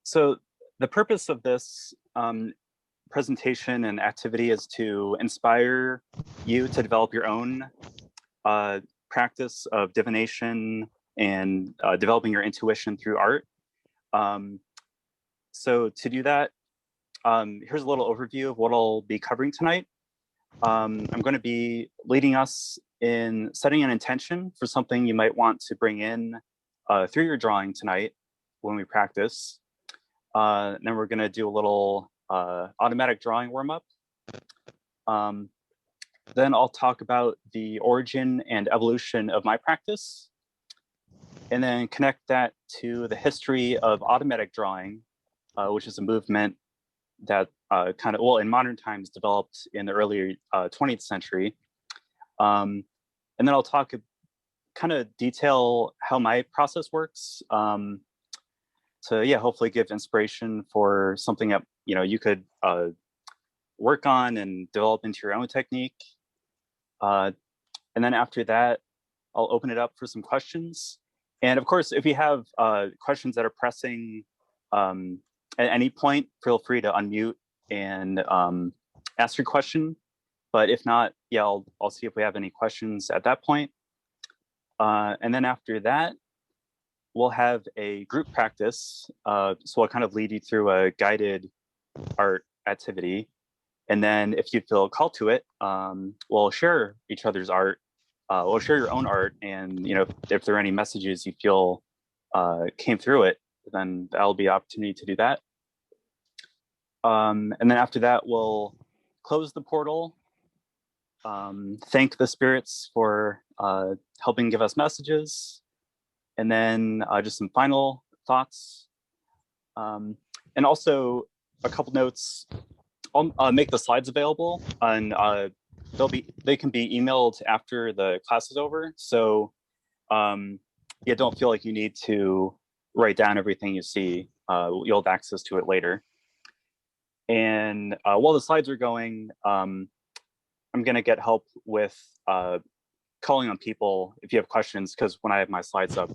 So the purpose of this presentation and activity is to inspire you to develop your own practice of divination and developing your intuition through art. So to do that, here's a little overview of what I'll be covering tonight. I'm going to be leading us in setting an intention for something you might want to bring in through your drawing tonight when we practice. Then we're going to do a little automatic drawing warm-up. Then I'll talk about the origin and evolution of my practice, and then connect that to the history of automatic drawing, which is a movement that in modern times developed in the early 20th century. And then I'll talk, kind of detail how my process works to hopefully give inspiration for something that you could work on and develop into your own technique. And then after that, I'll open it up for some questions. And of course, if you have questions that are pressing at any point, feel free to unmute and ask your question. But if not, I'll see if we have any questions at that point. And then after that, we'll have a group practice. So I'll kind of lead you through a guided art activity. And then if you feel called to it, we'll share each other's art. We'll share your own art. And if there are any messages you feel came through it, then that'll be an opportunity to do that. And then after that, we'll close the portal, thank the spirits for helping give us messages, and then just some final thoughts. And also a couple notes. I'll make the slides available, and they can be emailed after the class is over. So don't feel like you need to write down everything you see. You'll have access to it later. And while the slides are going, I'm going to get help with calling on people if you have questions, because when I have my slides up,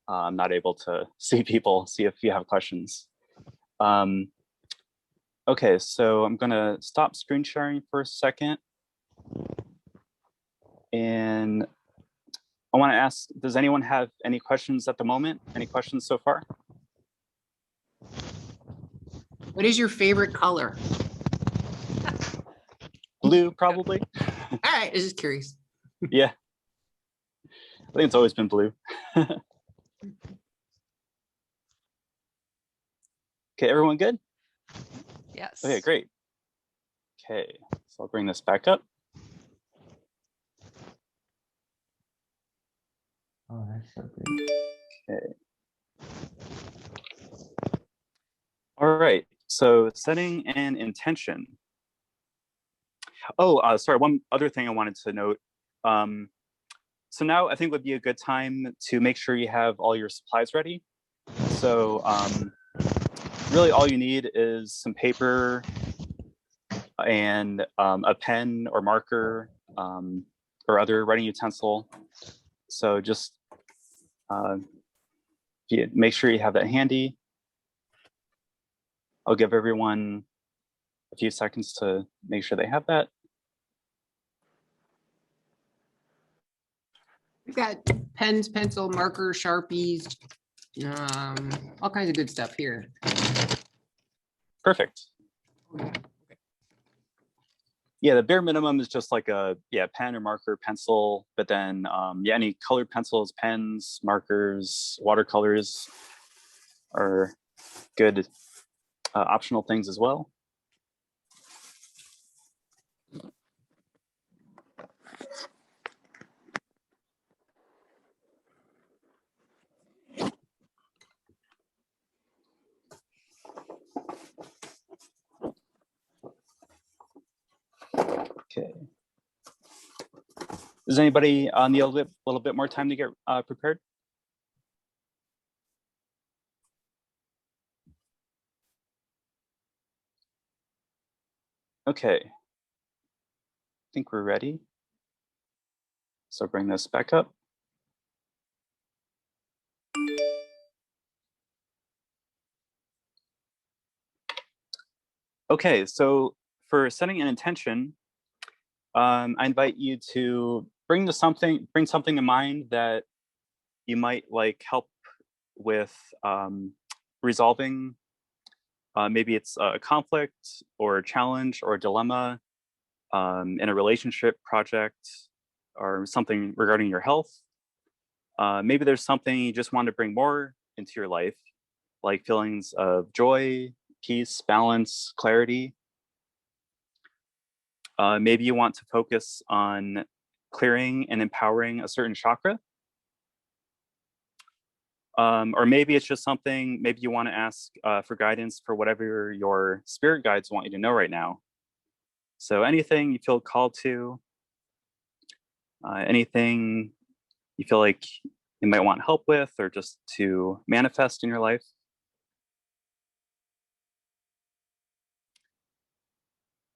I'm not able to see if you have questions. Okay, so I'm going to stop screen sharing for a second. And I want to ask, does anyone have any questions at the moment? Any questions so far? What is your favorite color? Blue, probably. All right, I was just curious. Yeah. I think it's always been blue. Okay, everyone good? Yes. Okay, great. Okay, so I'll bring this back up. Oh, that's so good. Okay. All right, so setting an intention. Oh, sorry, one other thing I wanted to note. So now I think would be a good time to make sure you have all your supplies ready. So really all you need is some paper and a pen or marker or other writing utensil. So just make sure you have that handy. I'll give everyone a few seconds to make sure they have that. We've got pens, pencil, marker, Sharpies, all kinds of good stuff here. Perfect. Yeah, the bare minimum is just like a pen or marker, pencil, but then any colored pencils, pens, markers, watercolors are good optional things as well. Okay. Does anybody need a little bit more time to get prepared? Okay. I think we're ready. So bring this back up. Okay, so for setting an intention, I invite you to bring something in mind that you might like help with resolving. Maybe it's a conflict or a challenge or a dilemma in a relationship, project, or something regarding your health. Maybe there's something you just want to bring more into your life, like feelings of joy, peace, balance, clarity. Maybe you want to focus on clearing and empowering a certain chakra. Or maybe it's just something, maybe you want to ask for guidance for whatever your spirit guides want you to know right now. So anything you feel called to, anything you feel like you might want help with or just to manifest in your life.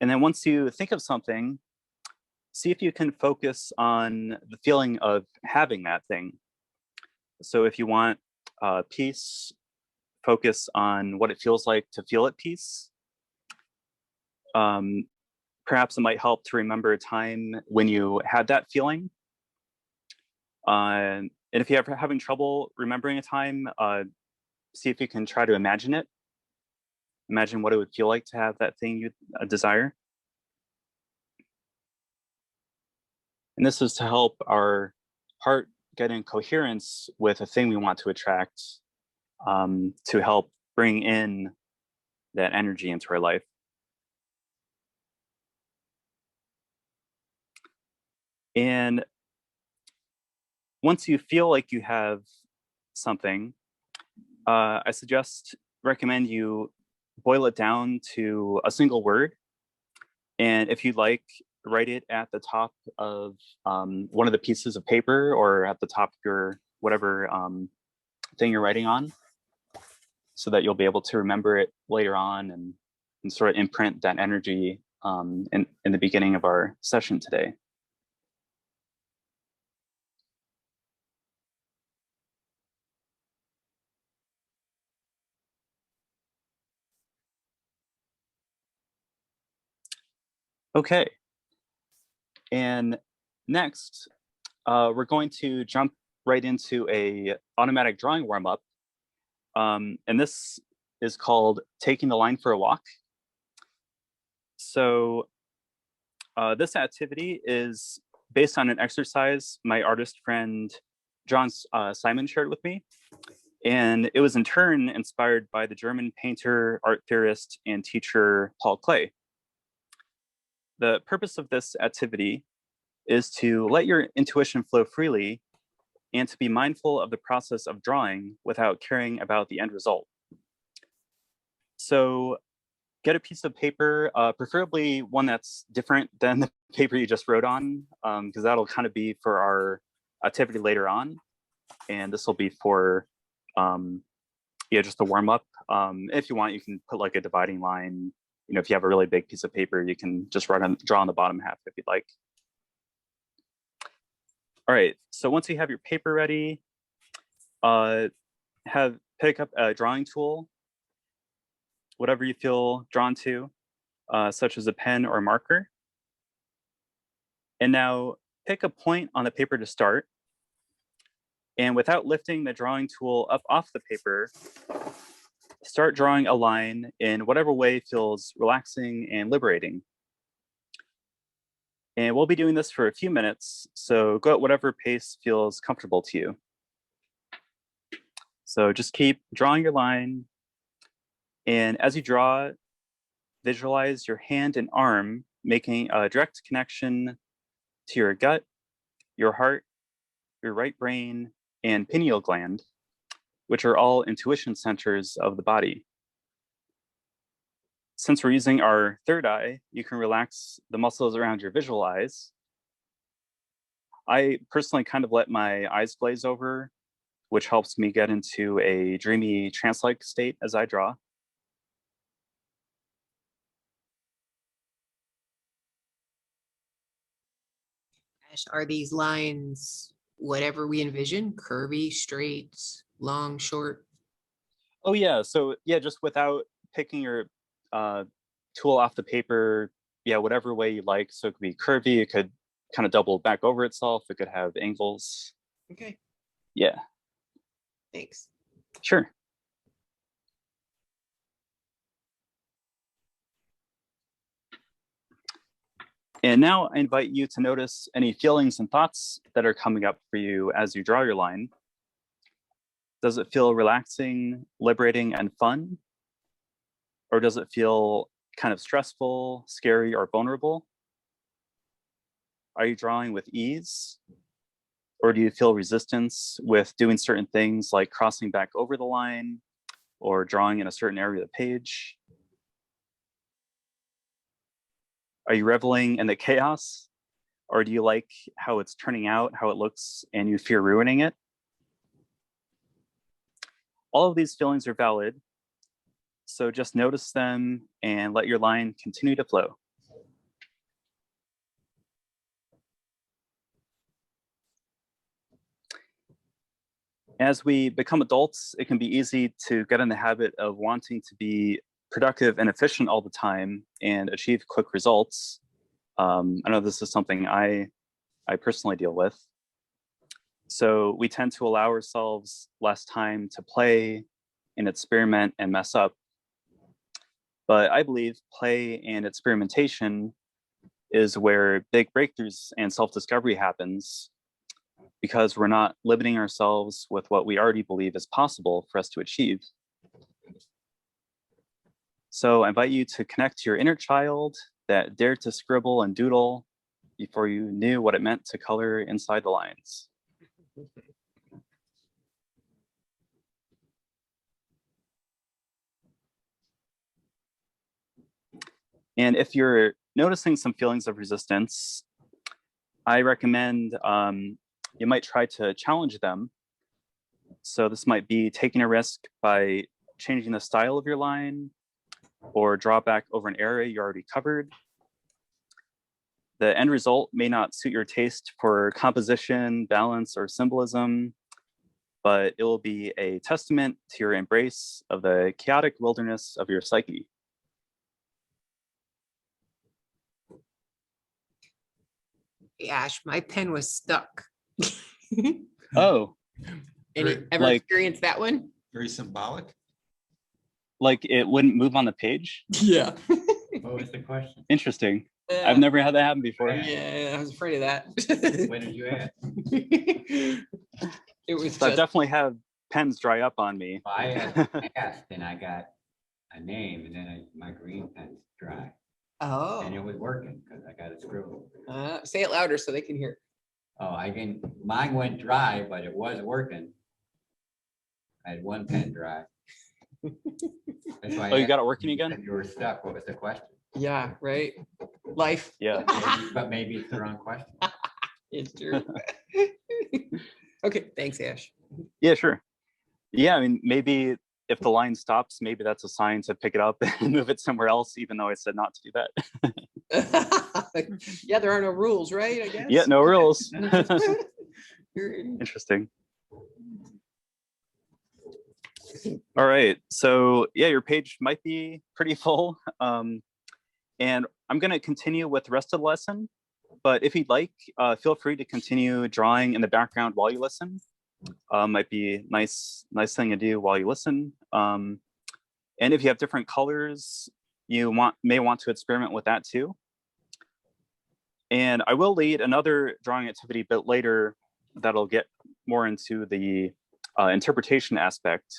And then once you think of something, see if you can focus on the feeling of having that thing. So if you want peace, focus on what it feels like to feel at peace. Perhaps it might help to remember a time when you had that feeling. And if you're ever having trouble remembering a time, see if you can try to imagine it. Imagine what it would feel like to have that thing you desire. And this is to help our heart get in coherence with a thing we want to attract, to help bring in that energy into our life. And once you feel like you have something, I recommend you boil it down to a single word. And if you'd like, write it at the top of one of the pieces of paper or at the top of your whatever thing you're writing on, so that you'll be able to remember it later on and sort of imprint that energy in the beginning of our session today. Okay. And next, we're going to jump right into a automatic drawing warm-up. And this is called Taking the Line for a Walk. So this activity is based on an exercise my artist friend John Simon shared with me. And it was in turn inspired by the German painter, art theorist, and teacher Paul Klee. The purpose of this activity is to let your intuition flow freely and to be mindful of the process of drawing without caring about the end result. So get a piece of paper, preferably one that's different than the paper you just wrote on, because that'll kind of be for our activity later on. And this will be for, just a warm up. If you want, you can put like a dividing line. You know, if you have a really big piece of paper, you can just draw on the bottom half if you'd like. All right, so once you have your paper ready, pick up a drawing tool, whatever you feel drawn to, such as a pen or a marker. And now pick a point on the paper to start. And without lifting the drawing tool up off the paper, start drawing a line in whatever way feels relaxing and liberating. And we'll be doing this for a few minutes, so go at whatever pace feels comfortable to you. So just keep drawing your line. And as you draw, visualize your hand and arm making a direct connection to your gut, your heart, your right brain, and pineal gland, which are all intuition centers of the body. Since we're using our third eye, you can relax the muscles around your visual eyes. I personally kind of let my eyes glaze over, which helps me get into a dreamy trance-like state as I draw. Are these lines whatever we envision? Curvy, straight, long, short? Oh yeah, so yeah, just without picking your tool off the paper, yeah, whatever way you like. So it could be curvy, it could kind of double back over itself, it could have angles. Okay, Yeah, thanks. sure. And now I invite you to notice any feelings and thoughts that are coming up for you as you draw your line. Does it feel relaxing, liberating, and fun? Or does it feel kind of stressful, scary, or vulnerable? Are you drawing with ease? Or do you feel resistance with doing certain things like crossing back over the line or drawing in a certain area of the page? Are you reveling in the chaos? Or do you like how it's turning out, how it looks, and you fear ruining it? All of these feelings are valid, so just notice them and let your line continue to flow. As we become adults, it can be easy to get in the habit of wanting to be productive and efficient all the time and achieve quick results. I know this is something I personally deal with. So we tend to allow ourselves less time to play and experiment and mess up. But I believe play and experimentation is where big breakthroughs and self-discovery happens, because we're not limiting ourselves with what we already believe is possible for us to achieve. So I invite you to connect to your inner child that dared to scribble and doodle before you knew what it meant to color inside the lines. And if you're noticing some feelings of resistance, I recommend you might try to challenge them. So this might be taking a risk by changing the style of your line or draw back over an area you already covered. The end result may not suit your taste for composition, balance, or symbolism, but it will be a testament to your embrace of the chaotic wilderness of your psyche. Hey, Ash, my pen was stuck. Oh, Ever like- experienced that one? Very symbolic. like it wouldn't move on the page? Yeah. What was the question? Interesting. I've never had that happen before. Yeah, I was afraid of that. When did you ask? It was So I just, definitely have pens dry up on me. I asked and I got a name and then my green pen's dry and it oh, was working because I got it scribbled. say it louder so they can hear. Oh, mine went dry, but it was working. I had one pen dry. That's why I Oh, you asked got it working you, again? said you were stuck. What was the question? Yeah, right. Life. Yeah. But maybe it's the wrong question. It's true. Okay, thanks, Ash. Yeah, sure. Yeah, I mean, maybe if the line stops, maybe that's a sign to pick it up and move it somewhere else, even though I said not to do that. Yeah, there are no rules, right? I guess. Yeah, no rules. You're- Interesting. All right, so yeah, your page might be pretty full. And I'm gonna continue with the rest of the lesson, but if you'd like, feel free to continue drawing in the background while you listen. Might be a nice thing to do while you listen. And if you have different colors, you may want to experiment with that too. And I will lead another drawing activity a bit later that'll get more into the interpretation aspect.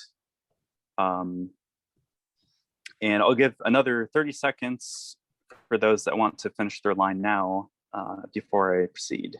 And I'll give another 30 seconds for those that want to finish their line now before I proceed.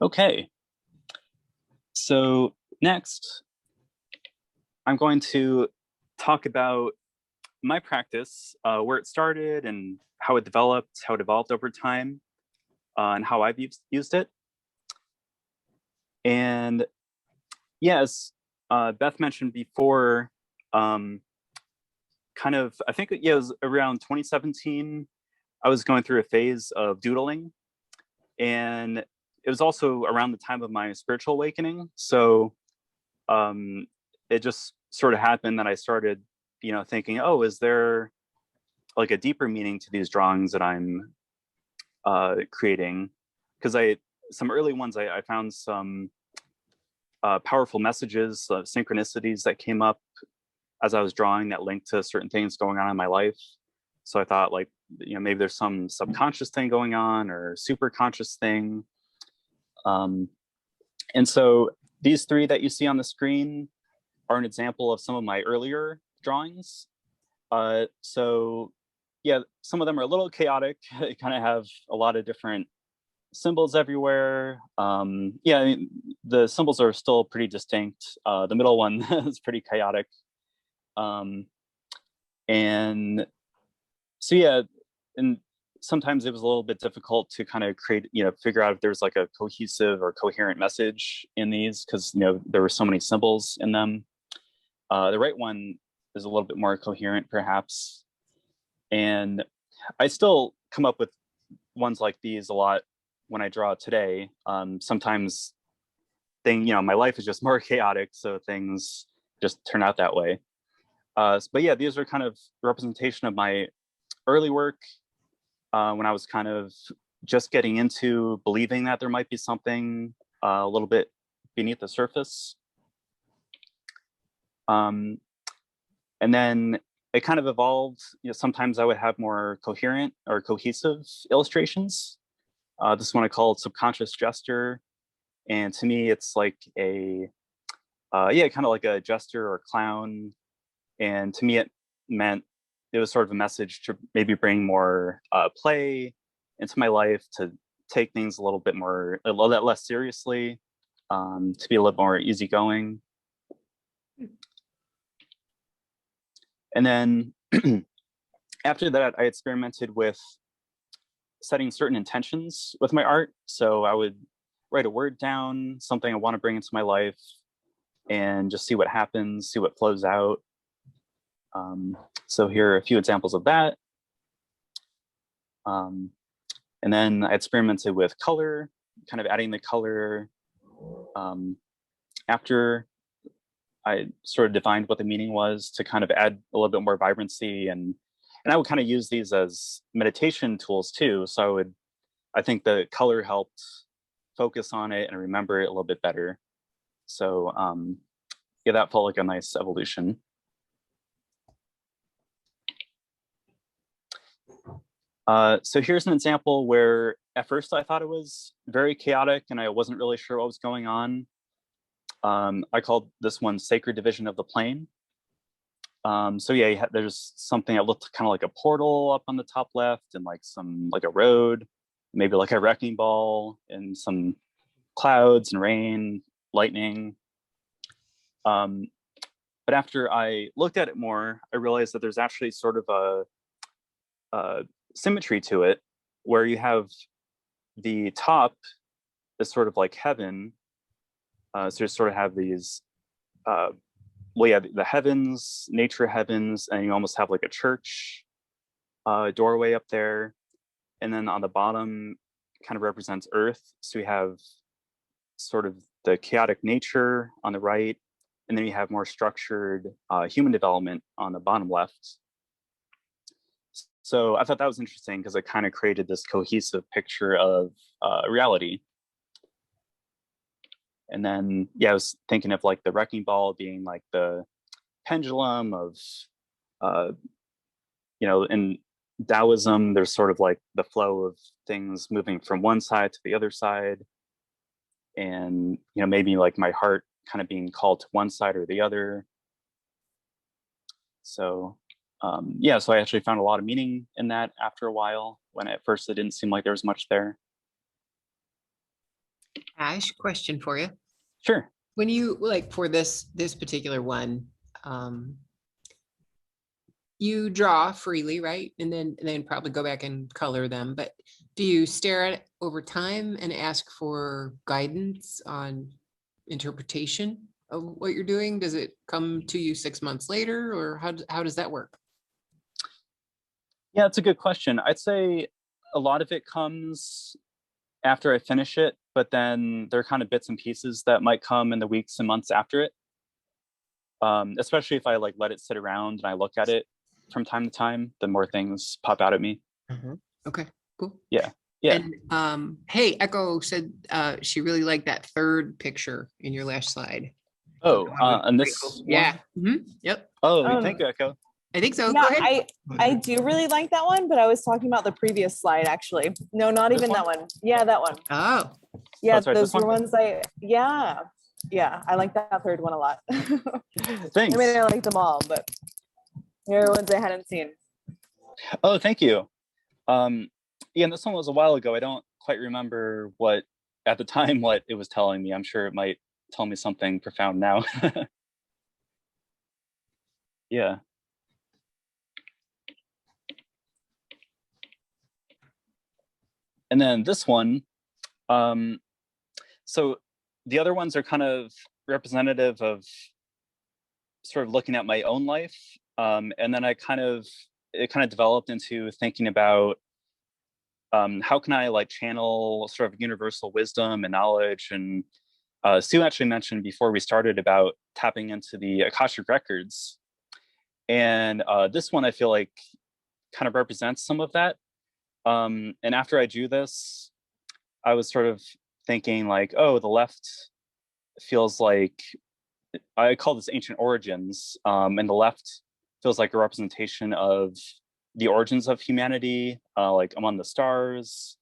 Okay, so next, I'm going to talk about my practice, where it started and how it developed, how it evolved over time, and how I've used it. And yes, Beth mentioned before, kind of, I think it was around 2017, I was going through a phase of doodling. And it was also around the time of my spiritual awakening. So it just sort of happened that I started, thinking, oh, is there like a deeper meaning to these drawings that I'm creating? Because some early ones, I found some powerful messages, synchronicities that came up as I was drawing that linked to certain things going on in my life. So I thought, like, maybe there's some subconscious thing going on or super conscious thing. And so these three that you see on the screen are an example of some of my earlier drawings. So yeah, some of them are a little chaotic. They kind of have a lot of different symbols everywhere. Yeah, I mean, the symbols are still pretty distinct. The middle one is pretty chaotic. And so yeah, and sometimes it was a little bit difficult to kind of create, figure out if there's like a cohesive or coherent message in these, because there were so many symbols in them. The right one is a little bit more coherent, perhaps. And I still come up with ones like these a lot when I draw today. Sometimes my life is just more chaotic, so things just turn out that way. But yeah, these are kind of representation of my early work, when I was kind of just getting into believing that there might be something a little bit beneath the surface. And then it kind of evolved. Sometimes I would have more coherent or cohesive illustrations. This one I called Subconscious Gesture. And to me, it's like kind of like a jester or clown. And to me, it was sort of a message to maybe bring more play into my life, to take things a little bit less seriously, to be a little more easygoing. And then after that, I experimented with setting certain intentions with my art. So I would write a word down, something I want to bring into my life, and just see what happens, see what flows out. So here are a few examples of that. And then I experimented with color, kind of adding the color after I sort of defined what the meaning was, to kind of add a little bit more vibrancy. And I would kind of use these as meditation tools too. So I think the color helped focus on it and remember it a little bit better. So yeah, that felt like a nice evolution. So here's an example where at first I thought it was very chaotic and I wasn't really sure what was going on. I called this one Sacred Division of the Plane. So yeah, there's something that looked kind of like a portal up on the top left, and like a road, maybe like a wrecking ball, and some clouds and rain, lightning. But after I looked at it more, I realized that there's actually sort of a symmetry to it, where you have the top is sort of like heaven. So you sort of have these, the heavens, nature heavens, and you almost have like a church doorway up there. And then on the bottom kind of represents earth. So you have sort of the chaotic nature on the right, and then you have more structured human development on the bottom left. So I thought that was interesting because it kind of created this cohesive picture of reality. And then, yeah, I was thinking of like the wrecking ball being like the pendulum of, in Taoism, there's sort of like the flow of things moving from one side to the other side. And, maybe like my heart kind of being called to one side or the other. So yeah, so I actually found a lot of meaning in that after a while, when at first it didn't seem like there was much there. Ash, question for you. Sure. When you, like, for this particular one, you draw freely, right? And then probably go back and color them. But do you stare at it over time and ask for guidance on interpretation of what you're doing? Does it come to you 6 months later, or how does that work? Yeah, it's a good question. I'd say a lot of it comes after I finish it, but then there are kind of bits and pieces that might come in the weeks and months after it. Especially if I like let it sit around and I look at it from time to time, the more things pop out at me. Okay, cool. Yeah. Yeah. And hey, Echo said she really liked that third picture in your last slide. Oh, and this cool. Yeah. Yep. Oh, thank you, Echo. I think so. Yeah, Go ahead. I do really like that one, but I was talking about the previous slide actually. No, not This even one? that one. Yeah, that one. Oh, Yeah, sorry, those this were one? ones yeah, I like that third one a lot. Thanks. I mean, I like them all, but there are ones I hadn't seen. Oh, thank you. Yeah, and this one was a while ago. I don't quite remember what at the time what it was telling me. I'm sure it might tell me something profound now. Yeah. And then this one, so the other ones are kind of representative of sort of looking at my own life. And then it kind of developed into thinking about how can I like channel sort of universal wisdom and knowledge. And Sue actually mentioned before we started about tapping into the Akashic records. And this one I feel like kind of represents some of that. And after I drew this, I was sort of thinking like, oh, the left feels like, I call this ancient origins, and the left feels like a representation of the origins of humanity, like among the stars,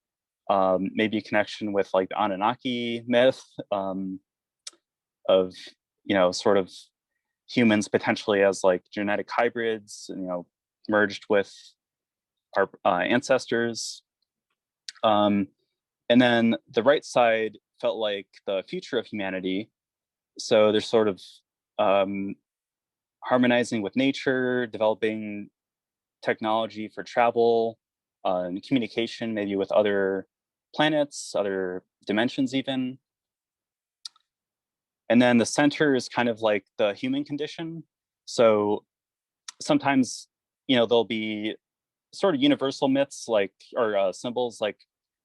maybe a connection with like the Anunnaki myth, of, sort of humans potentially as like genetic hybrids, merged with our ancestors. And then the right side felt like the future of humanity. So there's sort of harmonizing with nature, developing technology for travel and communication, maybe with other planets, other dimensions even. And then the center is kind of like the human condition. So sometimes, there'll be sort of universal myths or symbols like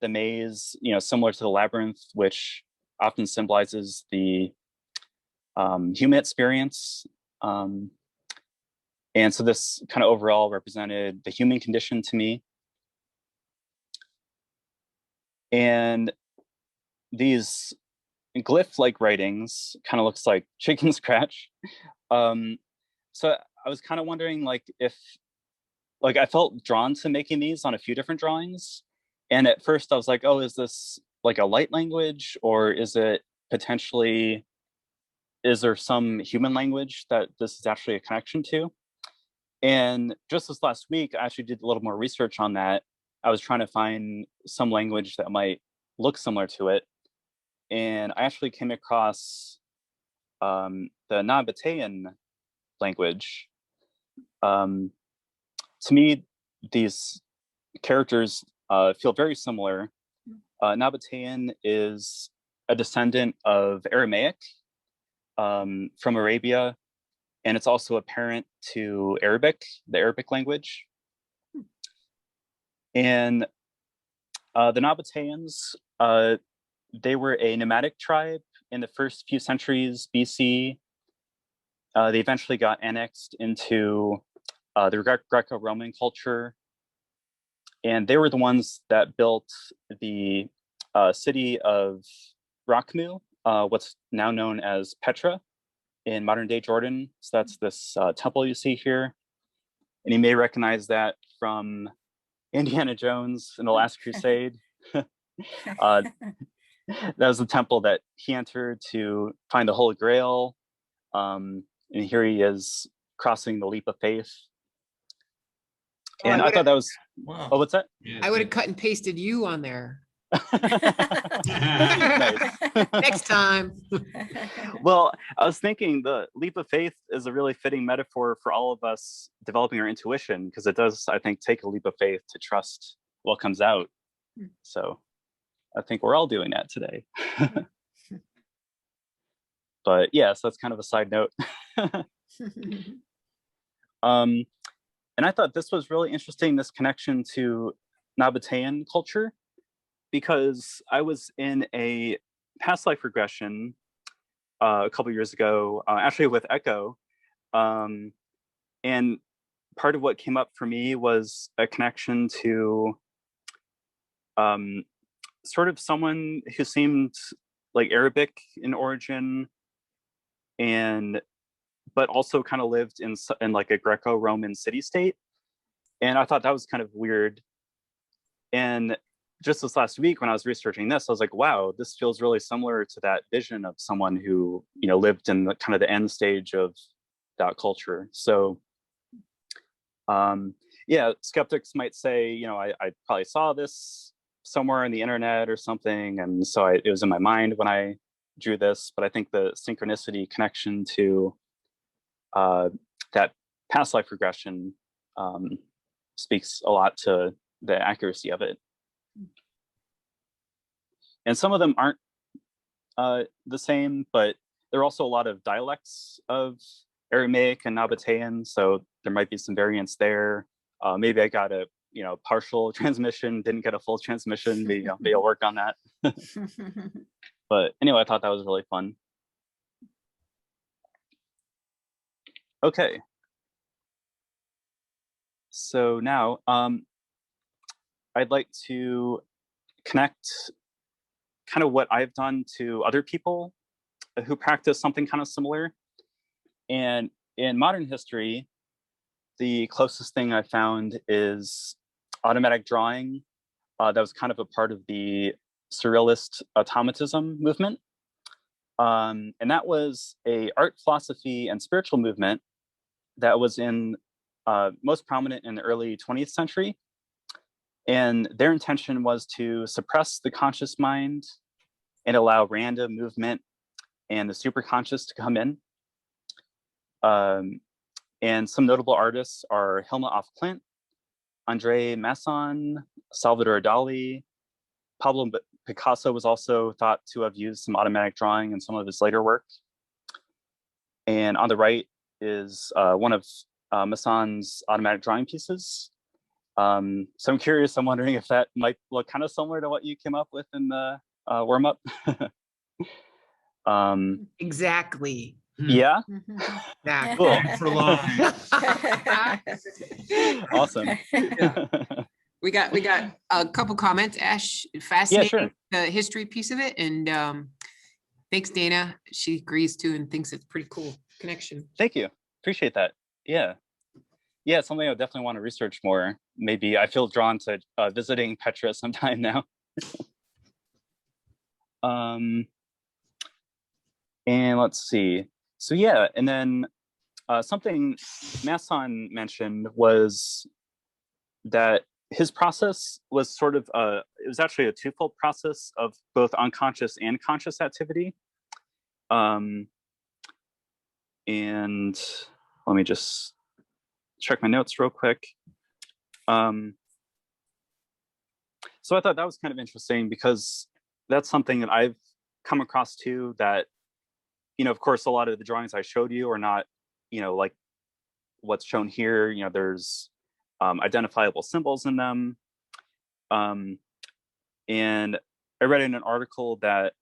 the maze, similar to the labyrinth, which often symbolizes the human experience. And so this kind of overall represented the human condition to me. And these glyph-like writings kind of looks like chicken scratch. So I was kind of wondering like if, like I felt drawn to making these on a few different drawings. And at first I was like, oh, is this like a light language, or is it potentially, is there some human language that this is actually a connection to? And just this last week, I actually did a little more research on that. I was trying to find some language that might look similar to it. And I actually came across the Nabatean language. To me, these characters feel very similar. Nabatean is a descendant of Aramaic from Arabia, and it's also a parent to Arabic, the Arabic language. And the Nabateans, they were a nomadic tribe in the first few centuries BC. They eventually got annexed into the Greco-Roman culture. And they were the ones that built the city of Rakhmu, what's now known as Petra in modern day Jordan. So that's this temple you see here. And you may recognize that from Indiana Jones and the Last Crusade. That was the temple that he entered to find the Holy Grail. And here he is crossing the leap of faith. And I thought that was, Wow. oh, what's that? I would have cut and pasted you on there. Next time. Well, I was thinking the leap of faith is a really fitting metaphor for all of us developing our intuition, because it does, I think, take a leap of faith to trust what comes out. So I think we're all doing that today. But yeah, so that's kind of a side note. And I thought this was really interesting, this connection to Nabatean culture, because I was in a past life regression a couple years ago, actually with Echo. And part of what came up for me was a connection to sort of someone who seemed like Arabic in origin, but also kind of lived in like a Greco-Roman city-state. And I thought that was kind of weird. And just this last week when I was researching this, I was like, wow, this feels really similar to that vision of someone who, lived in the kind of the end stage of that culture. So yeah, skeptics might say, I probably saw this somewhere on the internet or something. And so it was in my mind when I drew this, but I think the synchronicity connection to that past life regression speaks a lot to the accuracy of it. And some of them aren't the same, but there are also a lot of dialects of Aramaic and Nabatean, so there might be some variants there. Maybe I got a partial transmission, didn't get a full transmission. Maybe I'll work on that. But anyway, I thought that was really fun. Okay. So now I'd like to connect kind of what I've done to other people who practice something kind of similar. And in modern history, the closest thing I found is automatic drawing. That was kind of a part of the surrealist automatism movement. And that was a art, philosophy, and spiritual movement that was most prominent in the early 20th century. And their intention was to suppress the conscious mind and allow random movement and the superconscious to come in. And some notable artists are Hilma af Klint, Andre Masson, Salvador Dali. Pablo Picasso was also thought to have used some automatic drawing in some of his later work. And on the right is one of Masson's automatic drawing pieces. So I'm curious, I'm wondering if that might look kind of similar to what you came up with in the Warmup. Exactly. Yeah? Exactly. Cool. For long. Awesome. Yeah. We got a couple comments. Ash, fascinating, sure. The history piece of it, and thanks, Dana. She agrees too and thinks it's pretty cool connection. Thank you. Appreciate that. Yeah, it's something I definitely want to research more. Maybe I feel drawn to visiting Petra sometime now. And let's see. So yeah, and then something Masson mentioned was that his process was sort of it was actually a twofold process of both unconscious and conscious activity. And let me just check my notes real quick. So I thought that was kind of interesting because that's something that I've come across too, that, of course, a lot of the drawings I showed you are not, like what's shown here. There's identifiable symbols in them. And I read in an article that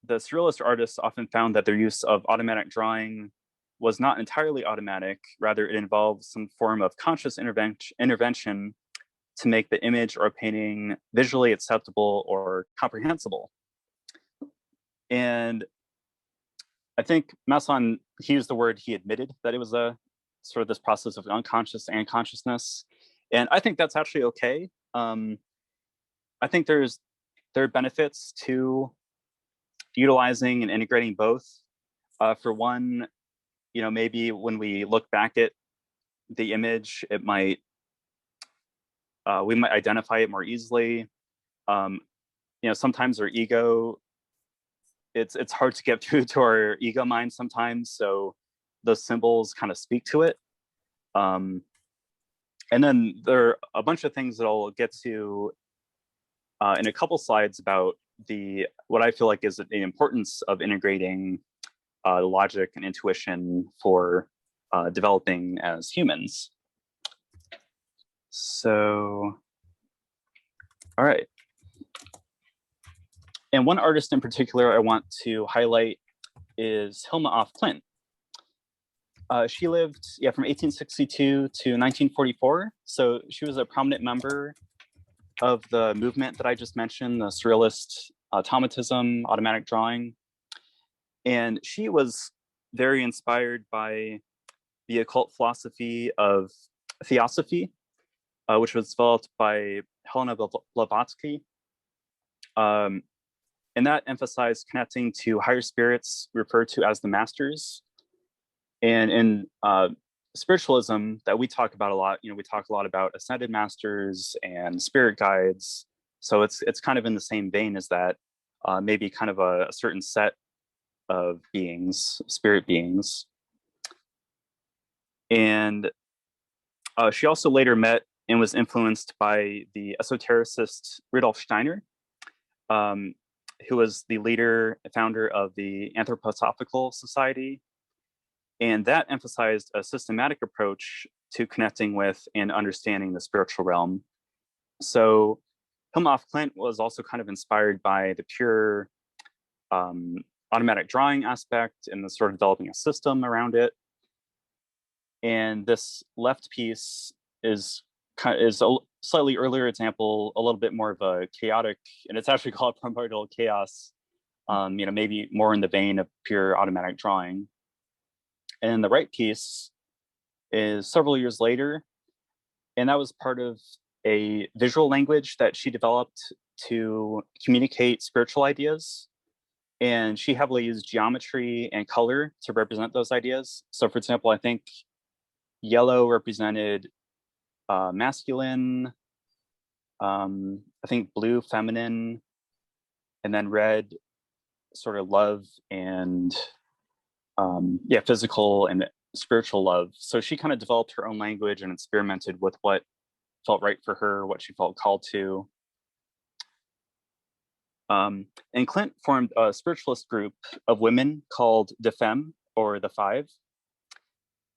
the surrealist artists often found that their use of automatic drawing was not entirely automatic. Rather, it involved some form of conscious intervention to make the image or painting visually acceptable or comprehensible. And I think Masson, he used the word, he admitted that it was a sort of this process of unconscious and consciousness. And I think that's actually okay. I think there are benefits to utilizing and integrating both. For one, maybe when we look back at the image, we might identify it more easily. sometimes our ego, it's hard to get through to our ego mind sometimes. So those symbols kind of speak to it. And then there are a bunch of things that I'll get to in a couple slides about what I feel like is the importance of integrating logic and intuition for developing as humans. So, all right. And one artist in particular I want to highlight is Hilma af Klint. She lived, from 1862 to 1944. So she was a prominent member of the movement that I just mentioned, the surrealist automatism, automatic drawing. And she was very inspired by the occult philosophy of theosophy, which was developed by Helena Blavatsky. And that emphasized connecting to higher spirits referred to as the masters. And in spiritualism that we talk about a lot, we talk a lot about ascended masters and spirit guides. So it's kind of in the same vein as that, maybe kind of a certain set of beings, spirit beings. And she also later met and was influenced by the esotericist Rudolf Steiner, who was the leader and founder of the Anthroposophical Society. And that emphasized a systematic approach to connecting with and understanding the spiritual realm. So Hilma af Klint was also kind of inspired by the pure automatic drawing aspect and the sort of developing a system around it. And this left piece is a slightly earlier example, a little bit more of a chaotic, and it's actually called primordial chaos, maybe more in the vein of pure automatic drawing. And the right piece is several years later, and that was part of a visual language that she developed to communicate spiritual ideas. And she heavily used geometry and color to represent those ideas. So for example, I think yellow represented masculine, I think blue feminine, and then red sort of love and physical and spiritual love. So she kind of developed her own language and experimented with what felt right for her, what she felt called to. And Klint formed a spiritualist group of women called the Femme, or the Five.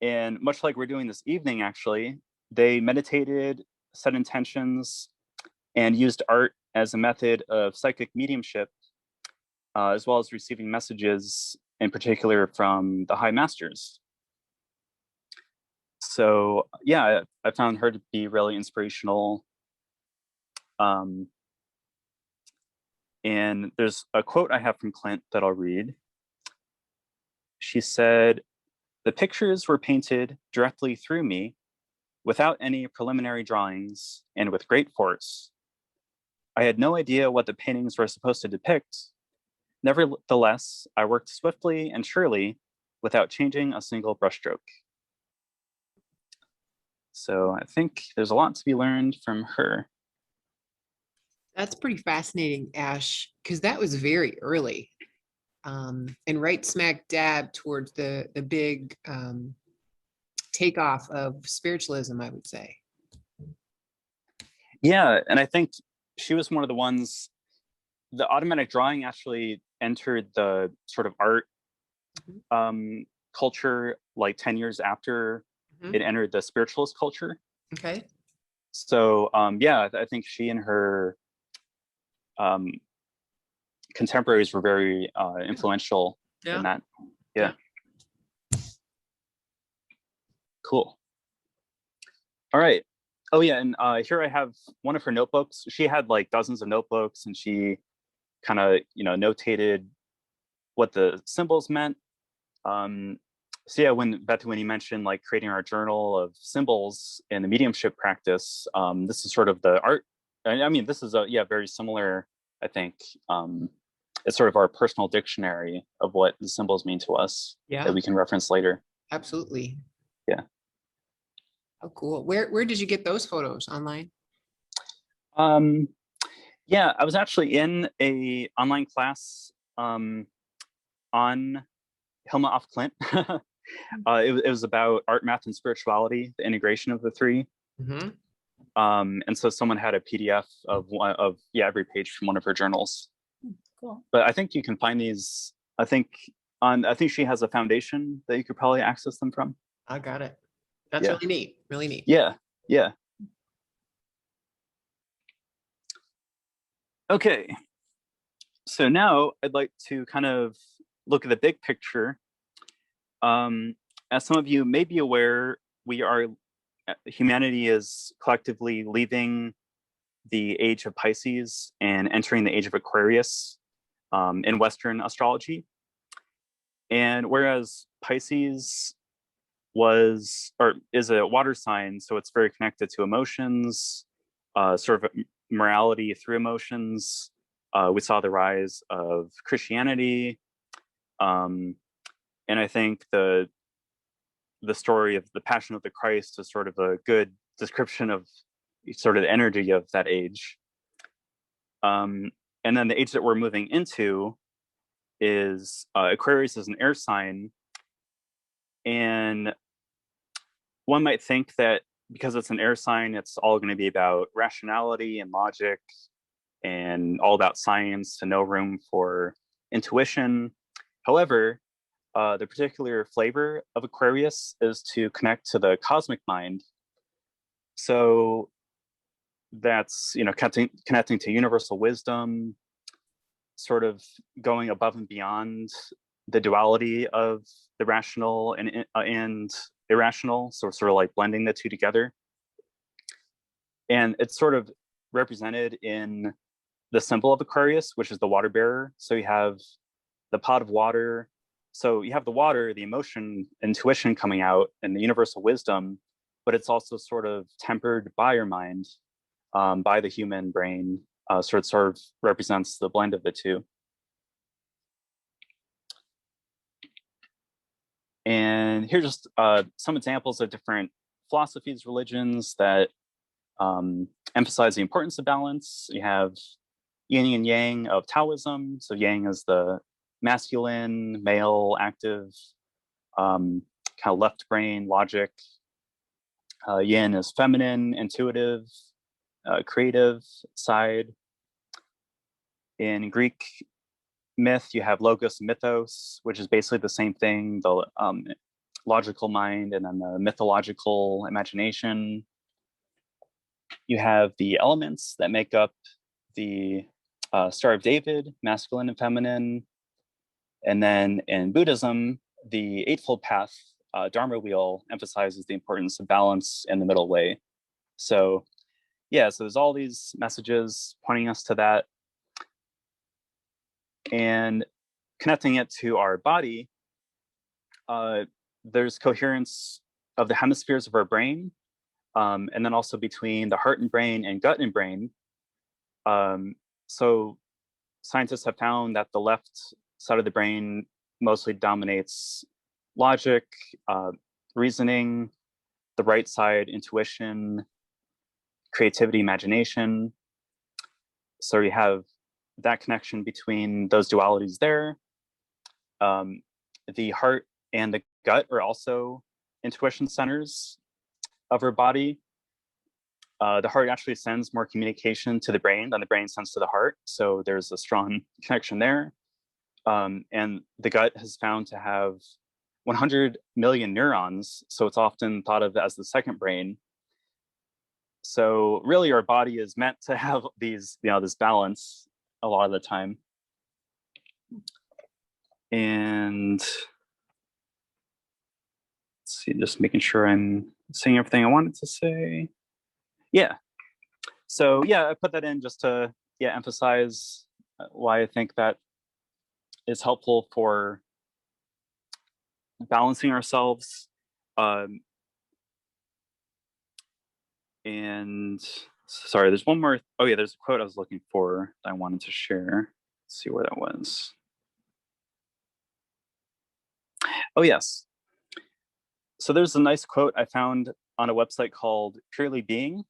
And much like we're doing this evening, actually, they meditated, set intentions, and used art as a method of psychic mediumship, as well as receiving messages, in particular from the high masters. So yeah, I found her to be really inspirational. And there's a quote I have from Klint that I'll read. She said, "The pictures were painted directly through me without any preliminary drawings and with great force. I had no idea what the paintings were supposed to depict. Nevertheless, I worked swiftly and surely without changing a single brushstroke." So I think there's a lot to be learned from her. That's pretty fascinating, Ash, because that was very early, and right smack dab towards the big takeoff of spiritualism, I would say. Yeah, and I think she was one of the ones. The automatic drawing actually entered the sort of art culture like 10 years after it entered the spiritualist culture. Okay. So I think she and her contemporaries were very influential in that. Yeah. Cool. All right. Oh yeah, and here I have one of her notebooks. She had like dozens of notebooks, and she kind of notated what the symbols meant. So yeah, Beth, when you mentioned like creating our journal of symbols in the mediumship practice, this is sort of the art. I mean, this is very similar. I think it's sort of our personal dictionary of what the symbols mean to us that we can reference later. Absolutely. Yeah. Oh, cool. Where did you get those photos? Online? Yeah, I was actually in a online class on Hilma af Klint. It was about art, math, and spirituality, the integration of the three. Mm-hmm. And so someone had a PDF of every page from one of her journals. Cool. But I think you can find these. I think she has a foundation that you could probably access them from. I got it. That's Yeah. really neat. Really neat. Yeah. Okay. So now I'd like to kind of look at the big picture. As some of you may be aware, humanity is collectively leaving the age of Pisces and entering the age of Aquarius in Western astrology. And whereas Pisces is a water sign, so it's very connected to emotions, sort of morality through emotions. We saw the rise of Christianity, and I think the story of the Passion of the Christ is sort of a good description of sort of the energy of that age. And then the age that we're moving into is Aquarius is an air sign, and one might think that because it's an air sign, it's all going to be about rationality and logic and all about science and no room for intuition. However, the particular flavor of Aquarius is to connect to the cosmic mind. So that's, connecting to universal wisdom, sort of going above and beyond the duality of the rational and irrational, so sort of like blending the two together. And it's sort of represented in the symbol of Aquarius, which is the water bearer. So you have the pot of water. So you have the water, the emotion, intuition coming out, and the universal wisdom, but it's also sort of tempered by your mind, by the human brain. So it sort of represents the blend of the two. And here's just some examples of different philosophies, religions that emphasize the importance of balance. You have yin and yang of Taoism. So yang is the masculine, male, active, kind of left brain, logic. Yin is feminine, intuitive, creative side. In Greek myth, you have logos and mythos, which is basically the same thing, the logical mind and then the mythological imagination. You have the elements that make up the Star of David, masculine and feminine. And then in Buddhism, the Eightfold Path, Dharma wheel, emphasizes the importance of balance in the middle way. So yeah, so there's all these messages pointing us to that. And connecting it to our body, there's coherence of the hemispheres of our brain, and then also between the heart and brain and gut and brain. So scientists have found that the left side of the brain mostly dominates logic, reasoning, the right side, intuition, creativity, imagination. So you have that connection between those dualities there. The heart and the gut are also intuition centers of our body. The heart actually sends more communication to the brain than the brain sends to the heart. So there's a strong connection there. And the gut has found to have 100 million neurons. So it's often thought of as the second brain. So really our body is meant to have these, this balance a lot of the time. And let's see, just making sure I'm saying everything I wanted to say. Yeah. So yeah, I put that in just to emphasize why I think that is helpful for balancing ourselves. And sorry, there's one more. Oh yeah, there's a quote I was looking for that I wanted to share. Let's see where that was. Oh yes. So there's a nice quote I found on a website called Purely Being.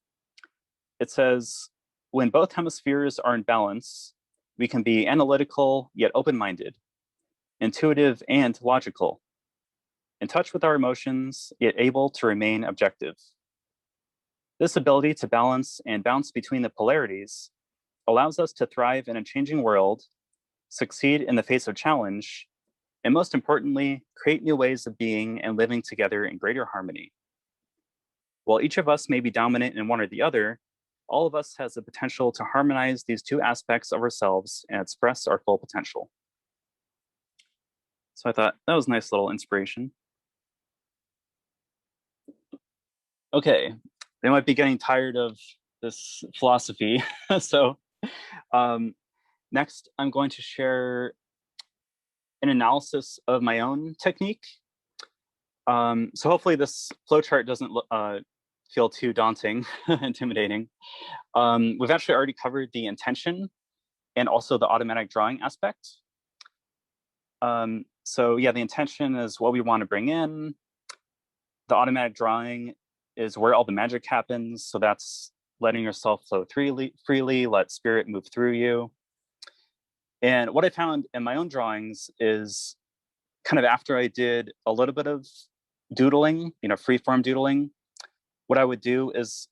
It says, when both hemispheres are in balance, we can be analytical yet open-minded, intuitive and logical, in touch with our emotions, yet able to remain objective. This ability to balance and bounce between the polarities allows us to thrive in a changing world, succeed in the face of challenge, and most importantly, create new ways of being and living together in greater harmony. While each of us may be dominant in one or the other, all of us has the potential to harmonize these two aspects of ourselves and express our full potential. So I thought that was a nice little inspiration. Okay, they might be getting tired of this philosophy. So next, I'm going to share an analysis of my own technique. So hopefully this flowchart doesn't feel too daunting, intimidating. We've actually already covered the intention and also the automatic drawing aspect. So yeah, the intention is what we want to bring in. The automatic drawing is where all the magic happens. So that's letting yourself flow freely, let spirit move through you. And what I found in my own drawings is kind of after I did a little bit of doodling, free-form doodling, what I would do is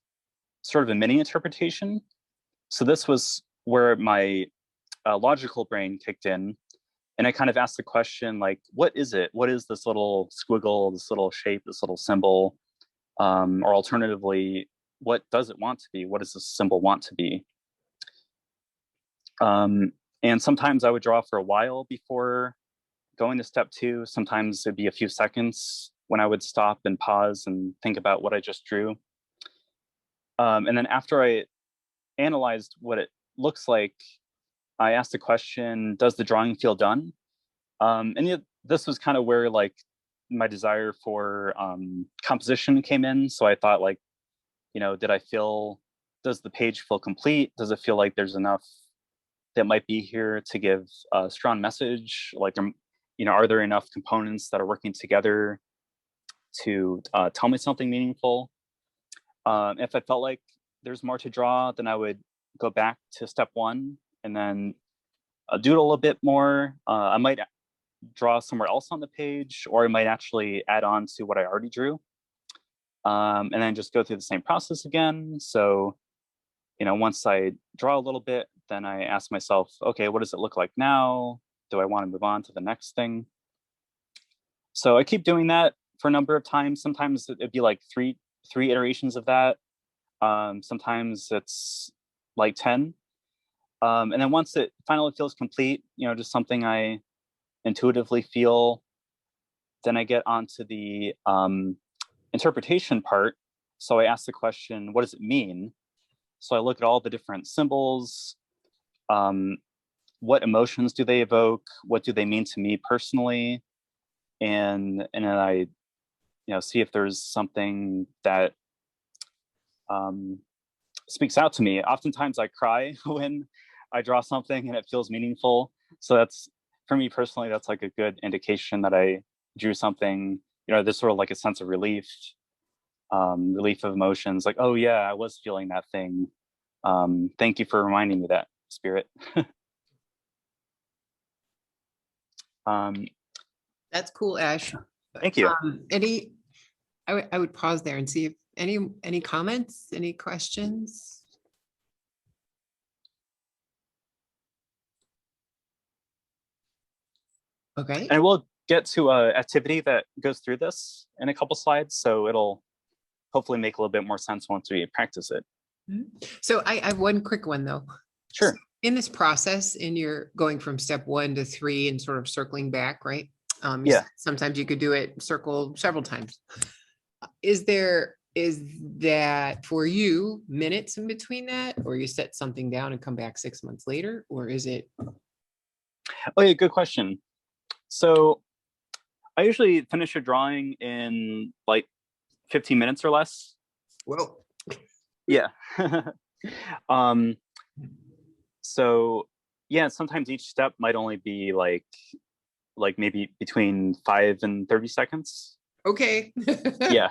sort of a mini interpretation. So this was where my logical brain kicked in. And I kind of asked the question, like, what is it? What is this little squiggle, this little shape, this little symbol? Or alternatively, what does it want to be? What does this symbol want to be? And sometimes I would draw for a while before going to step 2. Sometimes it'd be a few seconds when I would stop and pause and think about what I just drew. And then after I analyzed what it looks like, I asked the question, does the drawing feel done? And this was kind of where like my desire for composition came in. So I thought like, does the page feel complete? Does it feel like there's enough that might be here to give a strong message? Like, are there enough components that are working together to tell me something meaningful? If I felt like there's more to draw, then I would go back to step 1 and then doodle a bit more. I might draw somewhere else on the page, or I might actually add on to what I already drew. And then just go through the same process again. So, once I draw a little bit, then I ask myself, okay, what does it look like now? Do I want to move on to the next thing? So I keep doing that for a number of times. Sometimes it'd be like three iterations of that. Sometimes it's like 10. And then once it finally feels complete, just something I intuitively feel, then I get onto the interpretation part. So I ask the question, what does it mean? So I look at all the different symbols. What emotions do they evoke? What do they mean to me personally? And then I, see if there's something that speaks out to me. Oftentimes I cry when I draw something and it feels meaningful. So that's, for me personally, that's like a good indication that I drew something, there's sort of like a sense of relief of emotions, like, oh yeah, I was feeling that thing. Thank you for reminding me that, Spirit. That's cool, Ash. Thank you. I would pause there and see if any comments, any questions? Okay. And we'll get to an activity that goes through this in a couple slides, so it'll hopefully make a little bit more sense once we practice it. So I have one quick one though. Sure. In this process, in your going from step 1 to 3 and sort of circling back, right? Yeah. Sometimes you could do it circle several times. Is that for you minutes in between that, or you set something down and come back 6 months later, or is it? Oh yeah, good question. So I usually finish a drawing in like 15 minutes or less. Whoa. Yeah. So yeah, sometimes each step might only be like maybe between 5 and 30 seconds. Okay. Yeah.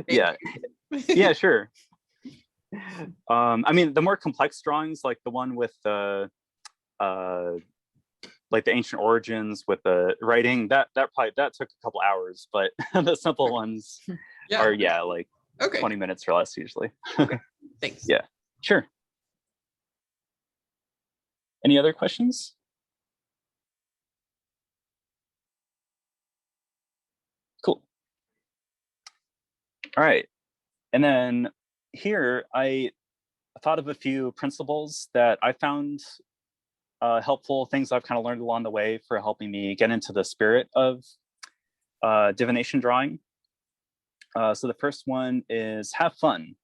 Yeah. Yeah, sure. I mean, the more complex drawings, like the one with the like the ancient origins with the writing, that took a couple hours, but the simple ones are like Okay. 20 minutes or less usually. Thanks. Yeah, sure. Any other questions? Cool. All right. And then here I thought of a few principles that I found helpful, things I've kind of learned along the way for helping me get into the spirit of divination drawing. So the first one is have fun.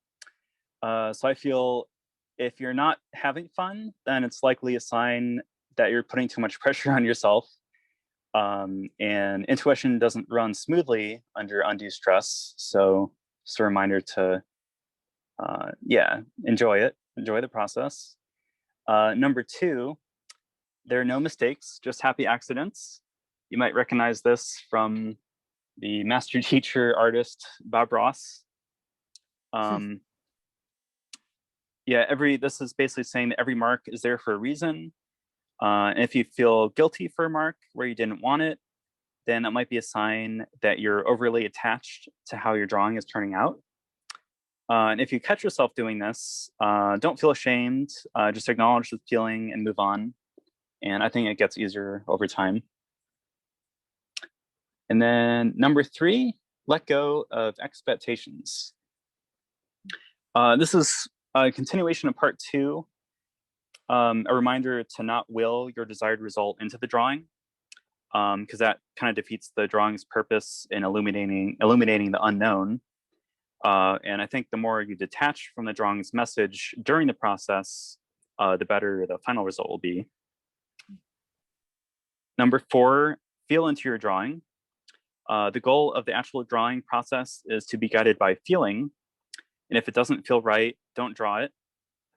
So I feel if you're not having fun, then it's likely a sign that you're putting too much pressure on yourself. And intuition doesn't run smoothly under undue stress. So just a reminder to, enjoy the process. Number two, there are no mistakes, just happy accidents. You might recognize this from the master teacher artist, Bob Ross. This is basically saying that every mark is there for a reason. And if you feel guilty for a mark where you didn't want it, then that might be a sign that you're overly attached to how your drawing is turning out. And if you catch yourself doing this, don't feel ashamed, just acknowledge the feeling and move on. And I think it gets easier over time. And then number three, let go of expectations. This is a continuation of part two, a reminder to not will your desired result into the drawing, because that kind of defeats the drawing's purpose in illuminating the unknown. And I think the more you detach from the drawing's message during the process, the better the final result will be. Number four, feel into your drawing. The goal of the actual drawing process is to be guided by feeling. And if it doesn't feel right, don't draw it.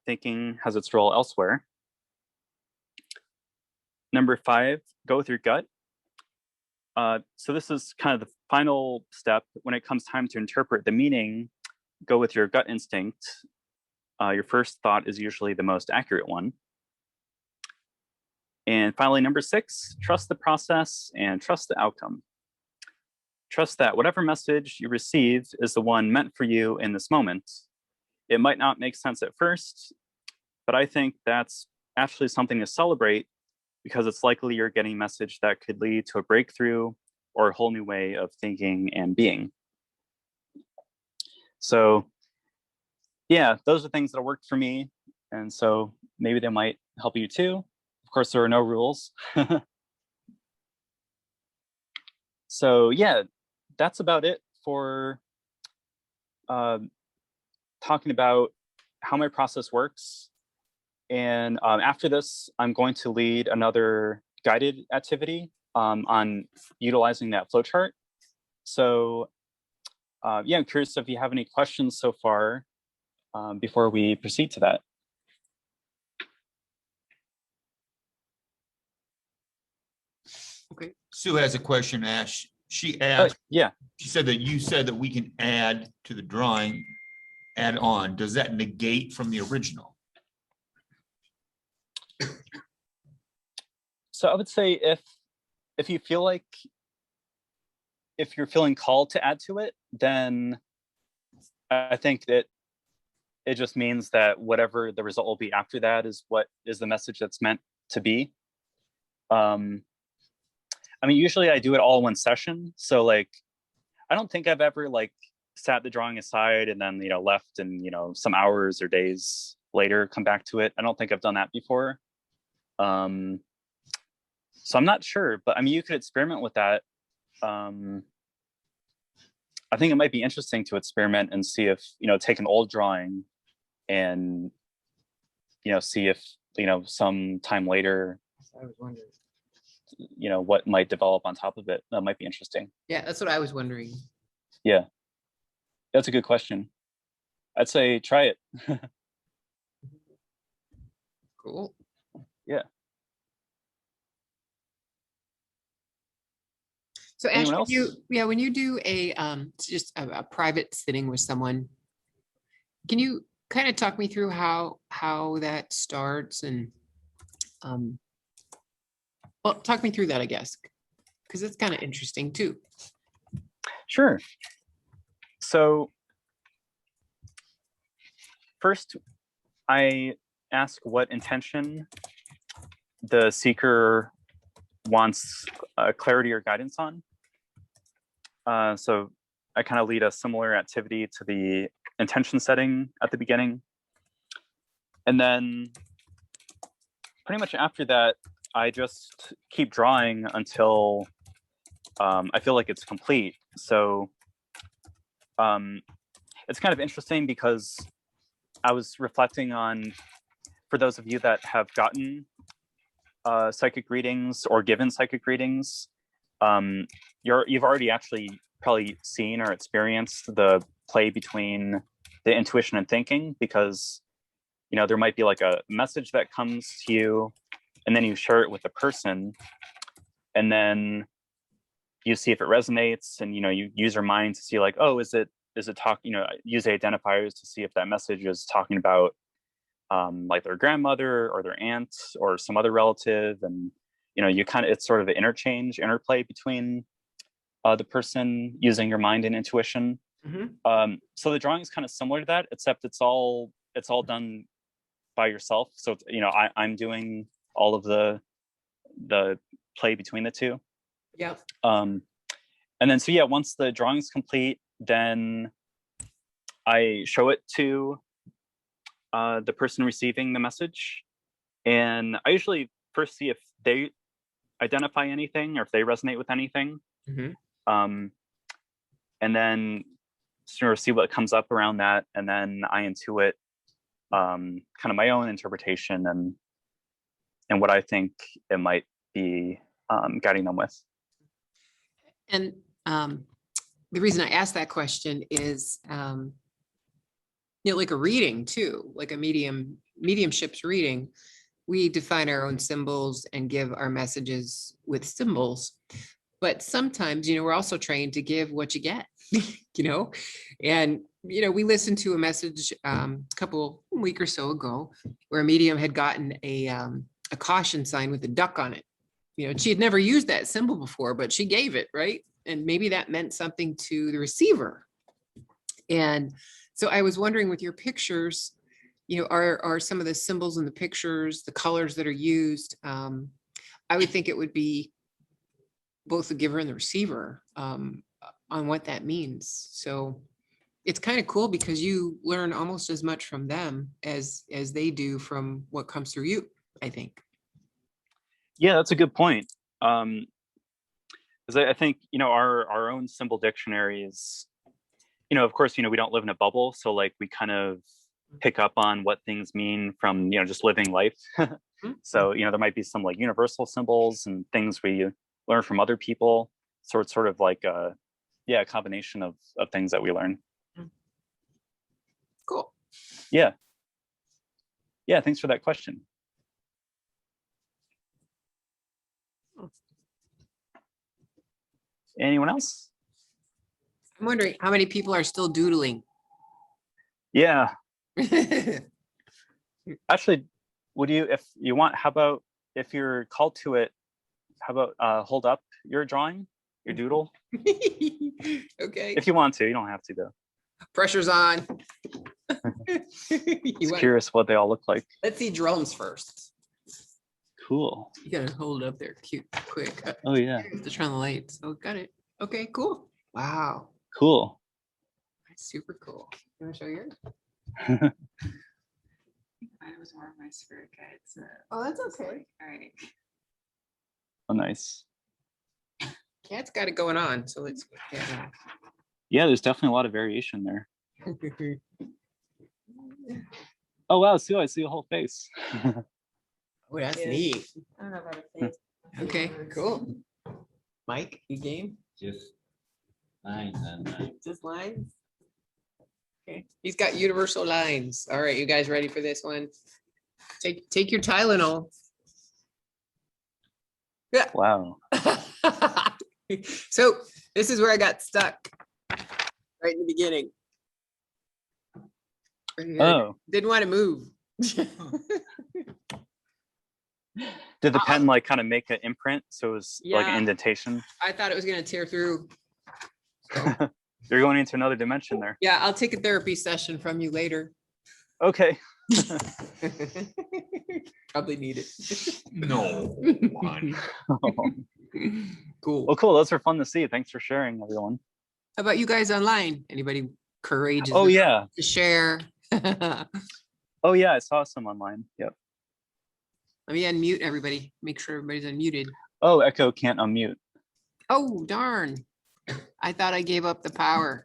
Thinking has its role elsewhere. Number five, go with your gut. So this is kind of the final step. When it comes time to interpret the meaning, go with your gut instinct. Your first thought is usually the most accurate one. And finally, number six, trust the process and trust the outcome. Trust that whatever message you receive is the one meant for you in this moment. It might not make sense at first, but I think that's actually something to celebrate, because it's likely you're getting a message that could lead to a breakthrough or a whole new way of thinking and being. So yeah, those are things that worked for me. And so maybe they might help you too. Of course, there are no rules. So yeah, that's about it for talking about how my process works. And after this, I'm going to lead another guided activity on utilizing that flowchart. So I'm curious if you have any questions so far before we proceed to that. Okay. Sue has a question, Ash. She asked, Yeah. She said that you said that we can add to the drawing, add on. Does that negate from the original? So I would say if you feel like, if you're feeling called to add to it, then I think that it just means that whatever the result will be after that is what is the message that's meant to be. I mean, usually I do it all in one session. So like, I don't think I've ever like sat the drawing aside and then, left and, some hours or days later come back to it. I don't think I've done that before. So I'm not sure, but I mean, you could experiment with that. I think it might be interesting to experiment and see if, take an old drawing and, see if, some time later, I was wondering. What might develop on top of it. That might be interesting. Yeah, that's what I was wondering. Yeah, that's a good question. I'd say try it. Cool. Yeah. So Ash, Anyone else? when you do a just a private sitting with someone, can you kind of talk me through how that starts and well, talk me through that, I guess, because it's kind of interesting too. Sure. So first, I ask what intention the seeker wants clarity or guidance on. So I kind of lead a similar activity to the intention setting at the beginning. And then pretty much after that, I just keep drawing until I feel like it's complete. So it's kind of interesting because I was reflecting on, for those of you that have gotten psychic readings or given psychic readings, you've already actually probably seen or experienced the play between the intuition and thinking, because there might be like a message that comes to you and then you share it with the person, and then you see if it resonates, and you use your mind to see like, oh, is it talk, use the identifiers to see if that message is talking about like their grandmother or their aunt or some other relative. And you kind of, it's sort of an interplay between the person using your mind and intuition. Mm-hmm. So the drawing is kind of similar to that, except it's all done by yourself. So I'm doing all of the play between the two. Yeah. And then so once the drawing's complete, then I show it to the person receiving the message, and I usually first see if they identify anything or if they resonate with anything. Mm-hmm. And then sort of see what comes up around that, and then I intuit kind of my own interpretation and what I think it might be guiding them with. And the reason I asked that question is, like a reading too, like a mediumship's reading, we define our own symbols and give our messages with symbols. But sometimes, we're also trained to give what you get, and, we listened to a message a week or so ago where a medium had gotten a caution sign with a duck on it. She had never used that symbol before, but she gave it, right? And maybe that meant something to the receiver. And so I was wondering, with your pictures, are some of the symbols in the pictures, the colors that are used, I would think it would be both the giver and the receiver on what that means. So it's kind of cool because you learn almost as much from them as they do from what comes through you, I think. Yeah, that's a good point. Because I think, our own symbol dictionaries, of course, we don't live in a bubble. So like we kind of pick up on what things mean from, just living life. So, there might be some like universal symbols and things we learn from other people. So it's sort of like a combination of things that we learn. Cool. Yeah. Yeah, thanks for that question. Anyone else? I'm wondering how many people are still doodling. Yeah. Actually, would you, if you want, how about if you're called to it, how about hold up your drawing, your doodle? Okay. If you want to, you don't have to though. Pressure's on. Just curious what they all look like. Let's see drums first. Cool. You gotta hold it up there, cute, quick. Oh yeah. To turn on the lights. Oh, got it. Okay, cool. Wow. Cool. That's super cool. You want to show yours? I was one of my spirit guides. Oh, that's okay. All right. Oh, nice. Cat's got it going on. So let's. Yeah, there's definitely a lot of variation there. Oh wow, see, I see a whole face. Oh, that's neat. I don't know about a face. Okay, cool. Mike, you game? Just lines and Just lines? Okay, he's got universal lines. All right, you guys ready for this one? Take your Tylenol. Yeah. Wow. So this is where I got stuck right in the beginning. Oh, Didn't want to move. did the pen like kind of make an imprint? So it was like an Yeah. indentation. I thought it was gonna tear through. You're going into another dimension there. Yeah, I'll take a therapy session from you later. Okay. Probably need it. No. Fun. Cool. Well, cool. Those are fun to see. Thanks for sharing, everyone. How about you guys online? Anybody courageous Oh enough yeah. to share? Oh yeah. I saw some online. Yep. Let me unmute everybody. Make sure everybody's unmuted. Oh, Echo can't unmute. Oh, darn. I thought I gave up the power.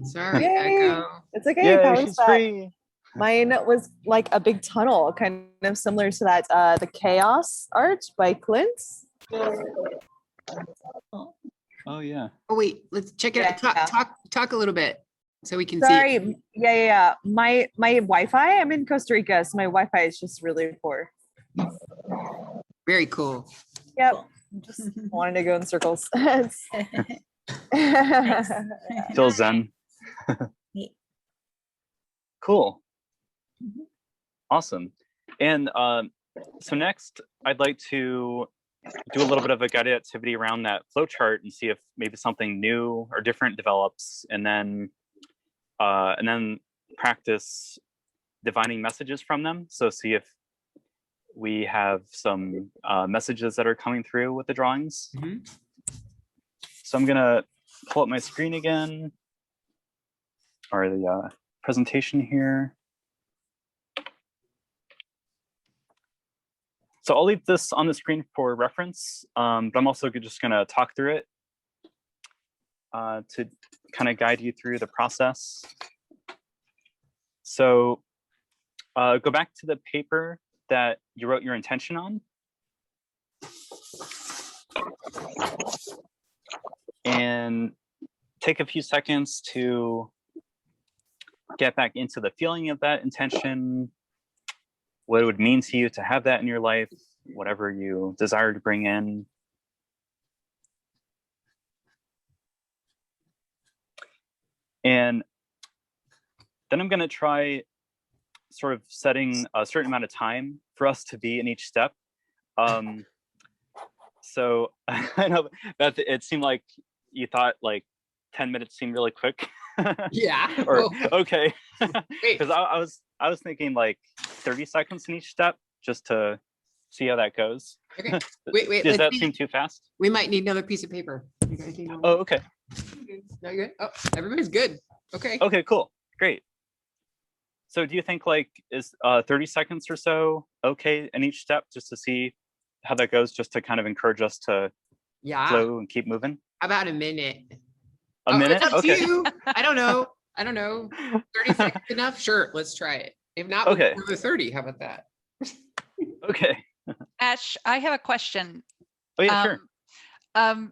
Sorry, Yay. Echo. It's okay. Yeah, Power's she's back. free. Mine was like a big tunnel, kind of similar to that the Chaos art by Clint. Oh yeah. Oh, wait, let's check it out. Yeah. Talk a little bit so we can see. Sorry. it. Yeah. My Wi-Fi. I'm in Costa Rica, so my Wi-Fi is just really poor. Very cool. Yep. Just wanted to go in circles. Still zen. Cool. Awesome. And so next, I'd like to do a little bit of a guided activity around that flowchart and see if maybe something new or different develops, and then practice divining messages from them. So see if we have some messages that are coming through with the drawings. Mhm. So I'm gonna pull up my screen again, or the presentation here. So I'll leave this on the screen for reference, but I'm also just gonna talk through it to kind of guide you through the process. So go back to the paper that you wrote your intention on. And take a few seconds to get back into the feeling of that intention, what it would mean to you to have that in your life, whatever you desire to bring in. And then I'm going to try sort of setting a certain amount of time for us to be in each step. So I know that it seemed like you thought like 10 minutes seemed really quick. Yeah. Or Oh, okay. wait. Because I was thinking like 30 seconds in each step just to see how that goes. Okay. Wait. Does let's that see. seem too fast? We might need another piece of paper. You guys need one? Oh, okay. No, you're good. Oh, everybody's good. Okay. Okay, cool. Great. So do you think like is 30 seconds or so okay in each step just to see how that goes, just to kind of encourage us to Yeah. flow and keep moving? How about a minute? A Oh, minute? It's up to Okay. you. I don't know. 30 seconds enough? Sure, let's try it. If not, we'll Okay. go to 30. How about that? Okay. Ash, I have a question. Oh yeah, sure.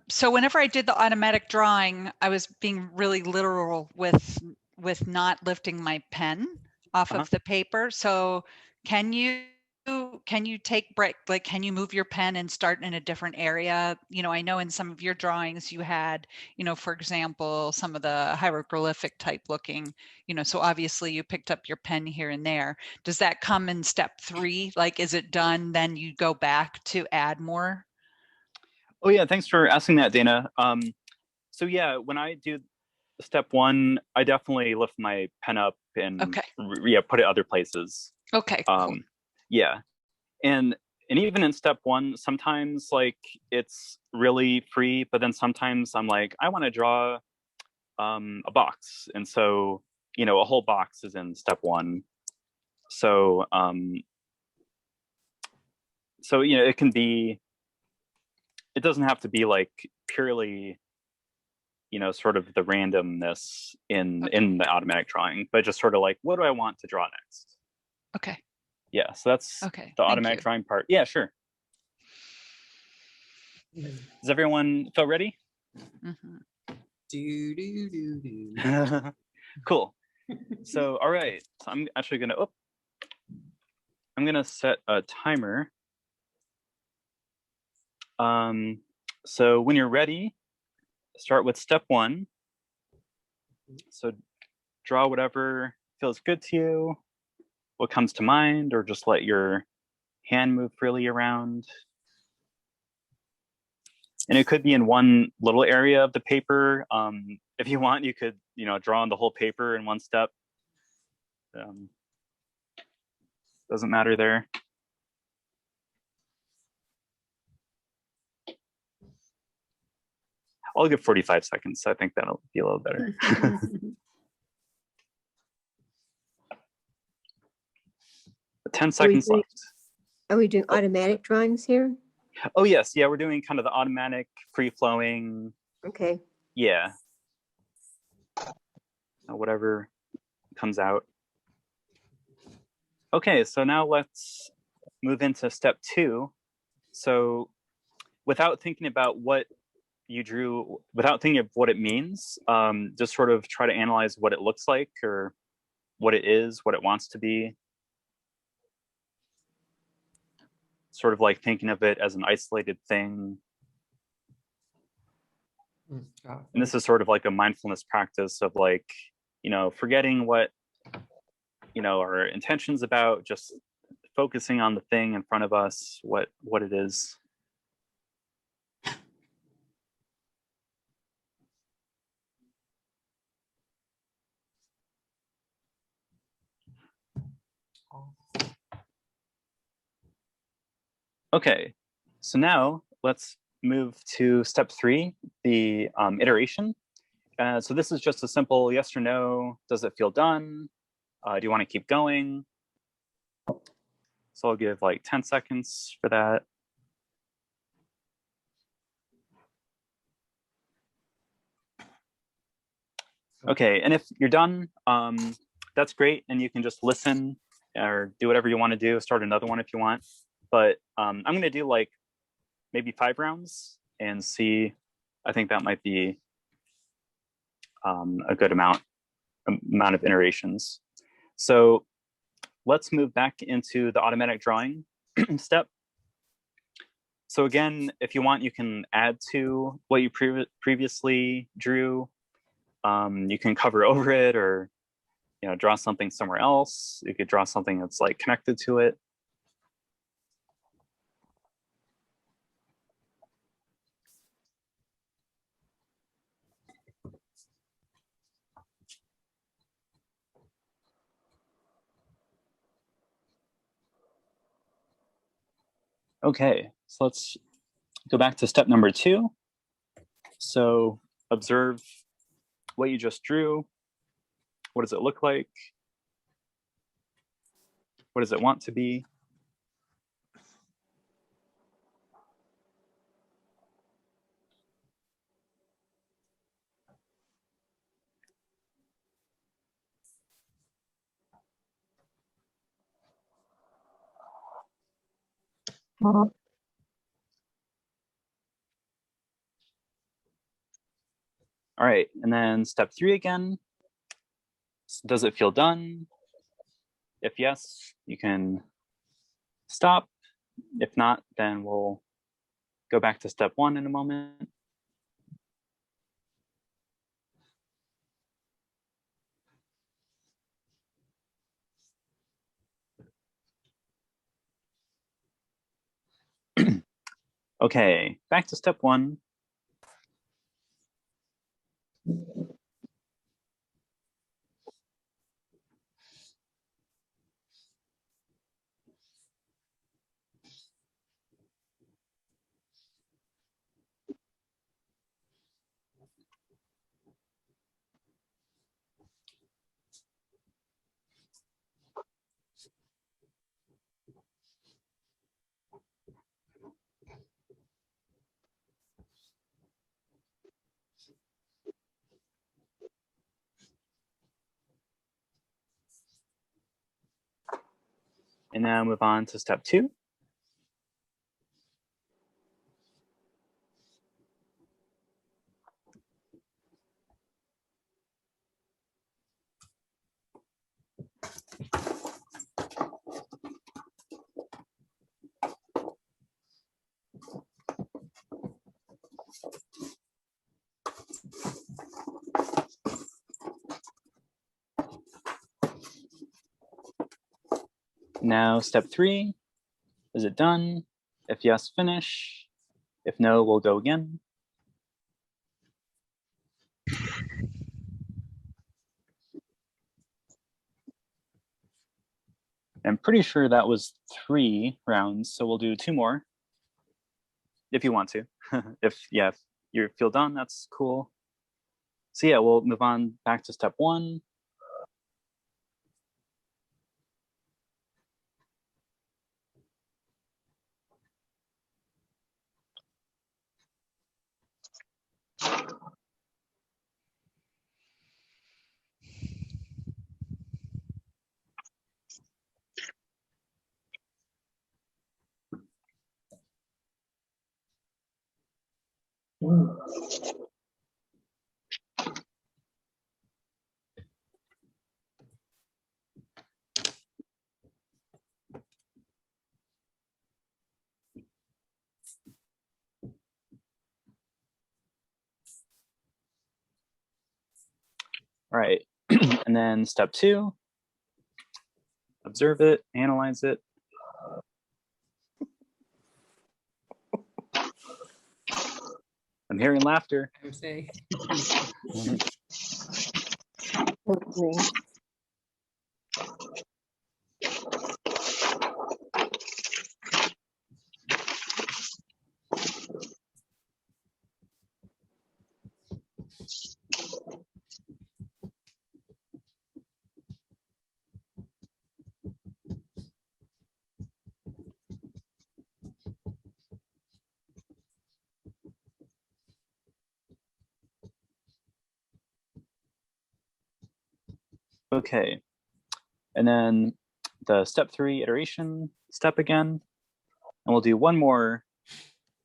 So whenever I did the automatic drawing, I was being really literal with not lifting my pen off Uh-huh. of the paper. So can you take break, like can you move your pen and start in a different area? You know, I know in some of your drawings you had, you know, for example, some of the hieroglyphic type looking, you know, so obviously you picked up your pen here and there. Does that come in step 3? Like, is it done? Then you go back to add more? Oh yeah, thanks for asking that, Dana. So yeah, when I do step 1, I definitely lift my pen up and Okay. put it other places. Okay. Cool. Yeah, and even in step 1, sometimes like it's really free, but then sometimes I'm like, I want to draw a box, and so you know a whole box is in step 1. So so you know it doesn't have to be like purely, you know, sort of the randomness in the automatic drawing, but just sort of like, what do I want to draw next? Okay. Yeah, so that's Okay. the Thank automatic you. drawing part. Yeah, sure. Does everyone feel ready? Mhm. Do. Cool. So, all right. So I'm actually I'm gonna set a timer. So when you're ready, start with step 1. So draw whatever feels good to you, what comes to mind, or just let your hand move freely around. And it could be in one little area of the paper. If you want, you could, draw on the whole paper in one step. Doesn't matter there. I'll give 45 seconds. I think that'll be a little better. 10 seconds left. Are we doing automatic drawings here? Oh, yes. Yeah, we're doing kind of the automatic, free-flowing. Okay. Yeah. Whatever comes out. Okay, so now let's move into step 2. So without thinking about what you drew, without thinking of what it means, just sort of try to analyze what it looks like or what it is, what it wants to be. Sort of like thinking of it as an isolated thing. And this is sort of like a mindfulness practice of like, forgetting what, our intentions about, just focusing on the thing in front of us, what it is. Okay, so now let's move to step 3, the iteration. So this is just a simple yes or no. Does it feel done? Do you want to keep going? So I'll give like 10 seconds for that. Okay, and if you're done, that's great. And you can just listen or do whatever you want to do. Start another one if you want. But I'm going to do like maybe 5 rounds and see. I think that might be a good amount of iterations. So let's move back into the automatic drawing step. So again, if you want, you can add to what you previously drew. You can cover over it or draw something somewhere else. You could draw something that's like connected to it. Okay, so let's go back to step number 2. So observe what you just drew. What does it look like? What does it want to be? All right, and then step 3 again. Does it feel done? If yes, you can stop. If not, then we'll go back to step 1 in a moment. Okay, back to step 1. And now move on to step 2. Now, step 3, is it done? If yes, finish. If no, we'll go again. I'm pretty sure that was 3 rounds, so we'll do 2 more if you want to. if you feel done, that's cool. So yeah, we'll move on back to step 1. All right, and then step 2, observe it, analyze it. I'm hearing laughter. I'm saying. Agree. Okay, and then the step 3 iteration step again, and we'll do 1 more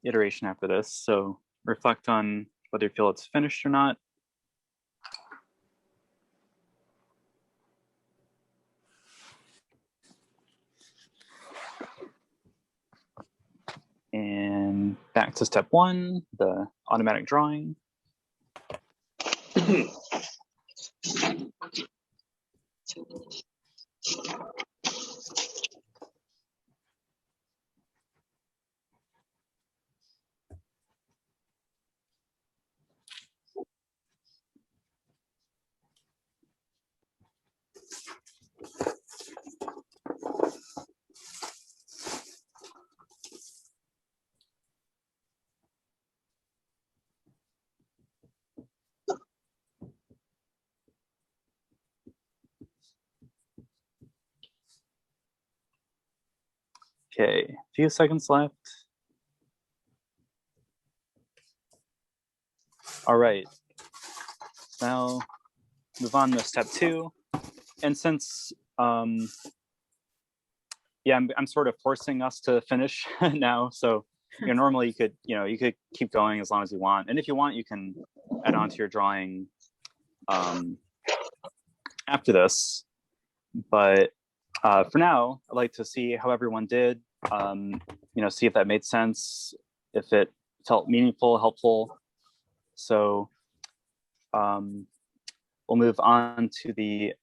iteration after this. So reflect on whether you feel it's finished or not. And back to step 1, the automatic drawing. Okay, a few seconds left. All right, now move on to step 2. And since, yeah, I'm sort of forcing us to finish now. So, normally you could keep going as long as you want. And if you want, you can add on to your drawing after this. But for now, I'd like to see how everyone did, see if that made sense, if it felt meaningful, helpful. So we'll move on to the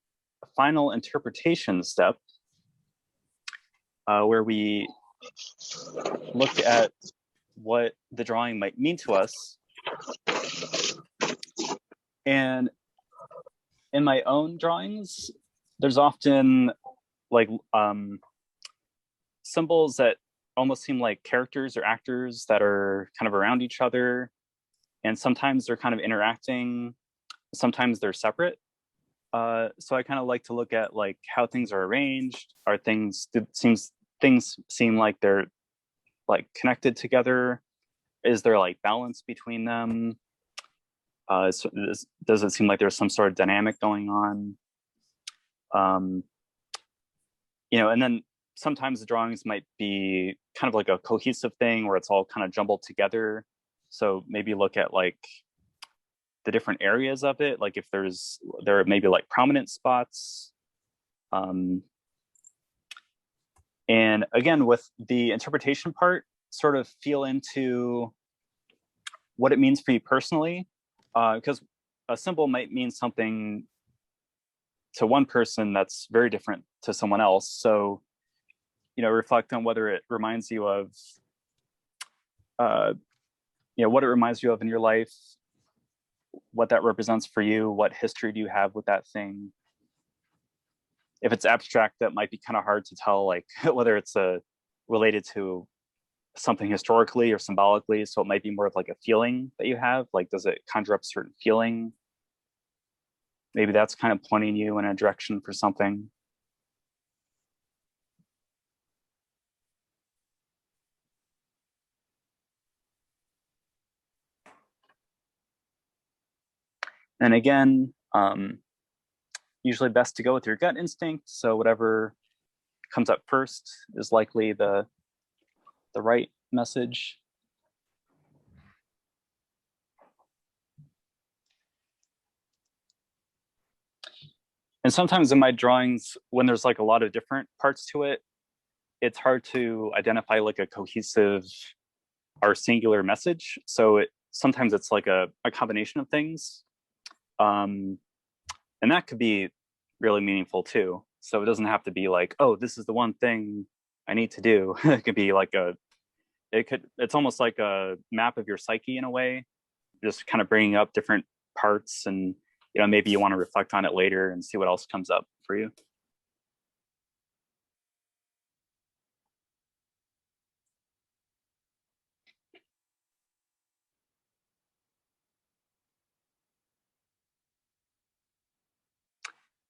final interpretation step, where we look at what the drawing might mean to us. And in my own drawings, there's often like symbols that almost seem like characters or actors that are kind of around each other. And sometimes they're kind of interacting, sometimes they're separate. So I kind of like to look at like how things are arranged. Things seem like they're like connected together? Is there like balance between them? Does it seem like there's some sort of dynamic going on? And then sometimes the drawings might be kind of like a cohesive thing where it's all kind of jumbled together. So maybe look at like the different areas of it, like if there are maybe like prominent spots. And again, with the interpretation part, sort of feel into what it means for you personally, because a symbol might mean something to one person that's very different to someone else. So reflect on whether it reminds you of, what it reminds you of in your life, what that represents for you, what history do you have with that thing. If it's abstract, that might be kind of hard to tell, like whether it's related to something historically or symbolically. So it might be more of like a feeling that you have, like, does it conjure up a certain feeling? Maybe that's kind of pointing you in a direction for something. And again, usually best to go with your gut instinct. So whatever comes up first is likely the right message. And sometimes in my drawings, when there's like a lot of different parts to it, it's hard to identify like a cohesive or singular message. So sometimes it's like a combination of things. And that could be really meaningful too. So it doesn't have to be like, oh, this is the one thing I need to do. It could be like it's almost like a map of your psyche in a way, just kind of bringing up different parts, and maybe you want to reflect on it later and see what else comes up for you.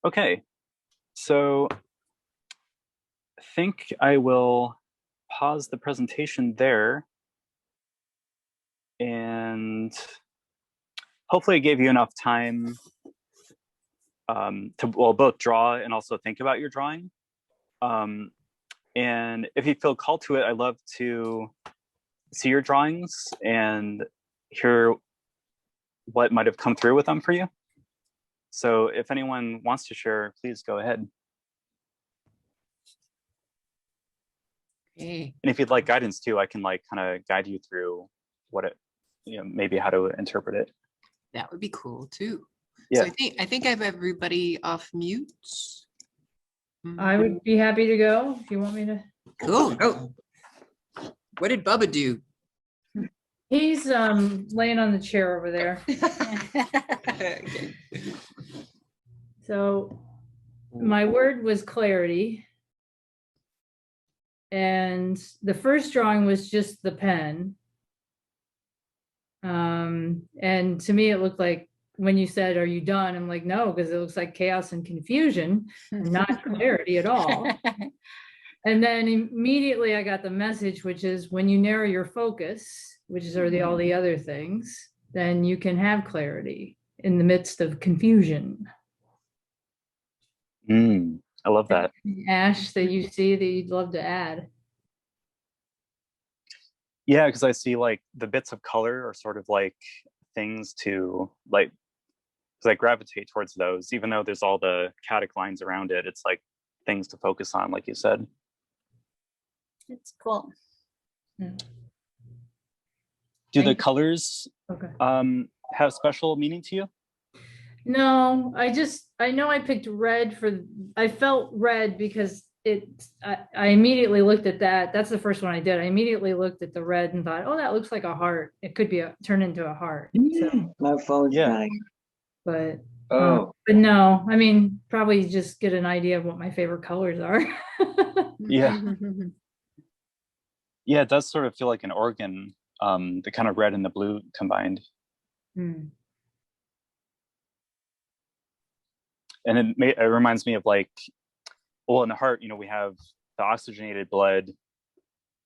Okay, so I think I will pause the presentation there, and hopefully it gave you enough time to both draw and also think about your drawing. And if you feel called to it, I'd love to see your drawings and hear what might have come through with them for you. So if anyone wants to share, please go ahead. Okay. And if you'd like guidance too, I can like kind of guide you through what it, maybe how to interpret it. That would be cool too. Yeah. So I think I have everybody off mute. I would be happy to go if you want me to. Cool. Oh, what did Bubba do? He's laying on the chair over there. Okay. So my word was clarity. And the first drawing was just the pen. And to me, it looked like when you said, "Are you done?" I'm like, no, because it looks like chaos and confusion, not clarity at all. And then immediately I got the message, which is when you narrow your focus, which is all the other things, then you can have clarity in the midst of confusion. I love that. Ash, that you see that you'd love to add. Yeah, because I see like the bits of color are sort of like things to like, because I gravitate towards those, even though there's all the chaotic lines around it. It's like things to focus on, like you said. It's cool. Yeah. Do the colors Okay. have special meaning to you? No, I know I picked red I felt red because I immediately looked at that. That's the first one I did. I immediately looked at the red and thought, oh, that looks like a heart. It could be turn into a heart. So, My phone's dying. but Oh, no, I mean, probably just get an idea of what my favorite colors are. Yeah. Yeah, it does sort of feel like an organ, the kind of red and the blue combined. Hmm. And it reminds me of like, well, in the heart, we have the oxygenated blood,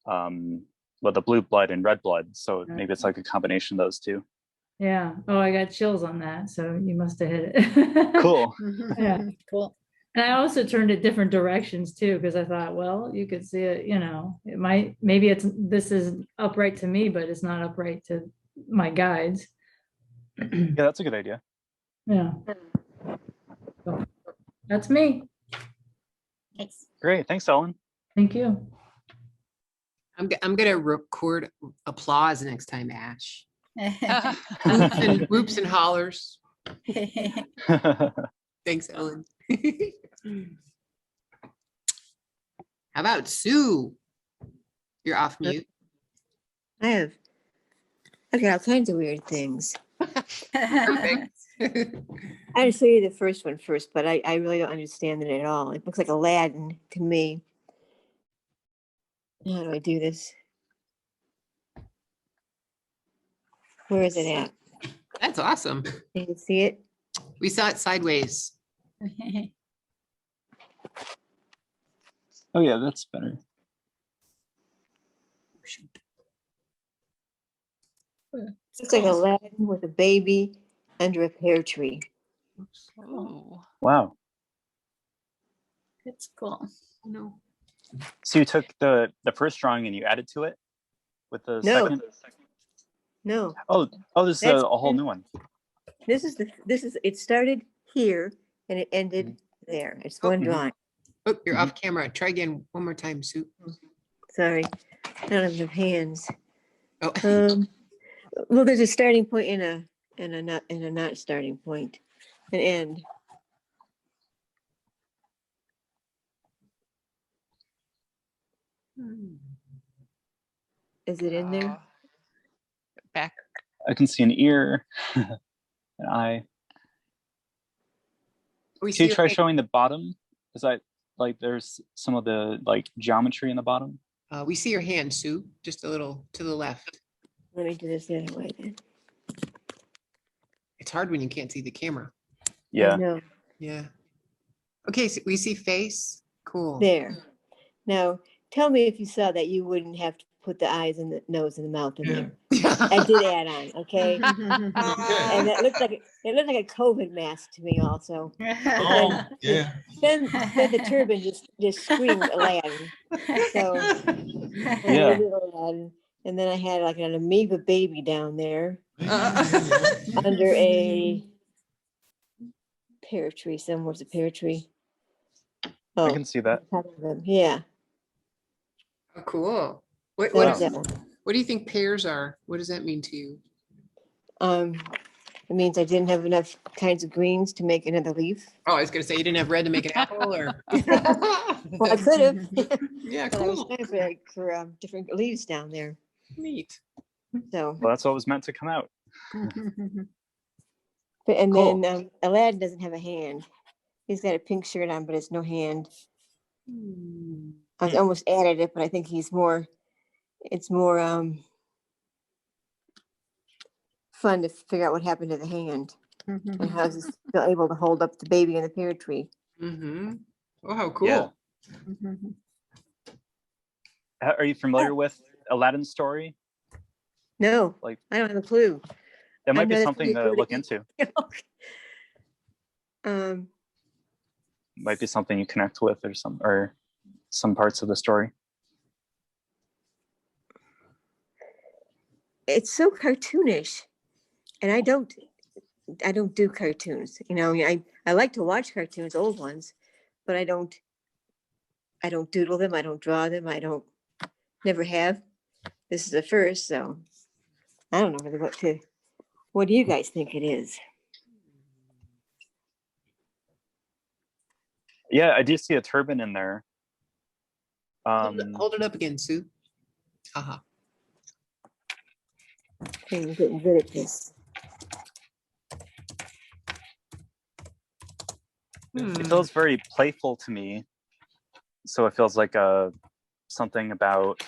the blue blood and red blood. So maybe it's like a combination of those two. Yeah. Oh, I got chills on that. So you must have hit it. Cool. Yeah. cool. And I also turned it different directions too, because I thought, well, you could see it, maybe this is upright to me, but it's not upright to my guides. Yeah, that's a good idea. Yeah. So, that's me. Nice. Great. Thanks, Ellen. Thank you. I'm gonna record applause next time, Ash. Whoops and hollers. Thanks, Ellen. How about Sue? You're off mute. I've got all kinds of weird things. Perfect. I'll show you the first one first, but I really don't understand it at all. It looks like Aladdin to me. How do I do this? Where is it at? That's awesome. Can you see it? We saw it sideways. Oh yeah, that's better. Looks like Aladdin with a baby under a pear tree. Oh, Wow. That's cool. No. So you took the first drawing and you added to it with the No. second? No, Oh, this is That's- a whole new one. this is it started here and it ended there. It's one Mhm. drawing. Oh, you're off camera. Try again one more time, Sue. Sorry, I don't have enough hands. Oh, Well, there's a starting point and a not starting point, an end. Is it in there? back. I can see an ear, an eye. we Can see you your try hand. showing the bottom? Is that like there's some of the like geometry in the bottom? We see your hand, Sue, just a little to the left. Let me do this the other way then. It's hard when you can't see the camera. Yeah. No, Yeah. Okay, so we see face. Cool. there. Now, tell me if you saw that you wouldn't have to put the eyes and the nose and the mouth in there. I did add on, okay? And that looked like it looked like a COVID mask to me also. Oh, yeah. Then the turban just screamed Aladdin. So I Yeah. did Aladdin. And then I had like an amoeba baby down there Yeah. under a pear tree. Somewhere's a pear tree. I Oh, can see that. top of them. Yeah. Oh, cool. What, So what, there's is- that one. what do you think pears are? What does that mean to you? It means I didn't have enough kinds of greens to make another leaf. Oh, I was gonna say you didn't have red to make an apple or? Well, I could have. Yeah, But I was cool. trying for different leaves down there. Neat. So, Well, that's what was meant to come out. and Cool. then Aladdin doesn't have a hand. He's got a pink shirt on, but it's no hand. I was almost added it, but I think it's more fun to figure out what happened to the hand and how he's still able to hold up the baby in the pear tree. Mm-hmm. Oh, how cool. Yeah. Are you familiar with Aladdin's story? No, Like- I don't have a clue. That might know be that's something pretty to look good. into. Might be something you connect with or some parts of the story. It's so cartoonish, and I don't do cartoons. You know, I like to watch cartoons, old ones, but I don't doodle them. I don't draw them. Never have. This is the first, so I don't know really what do you guys think it is? Yeah, I do see a turban in there. Hold it up again, Sue. Haha. I'm getting good at this. It feels very playful to me. So it feels like something about.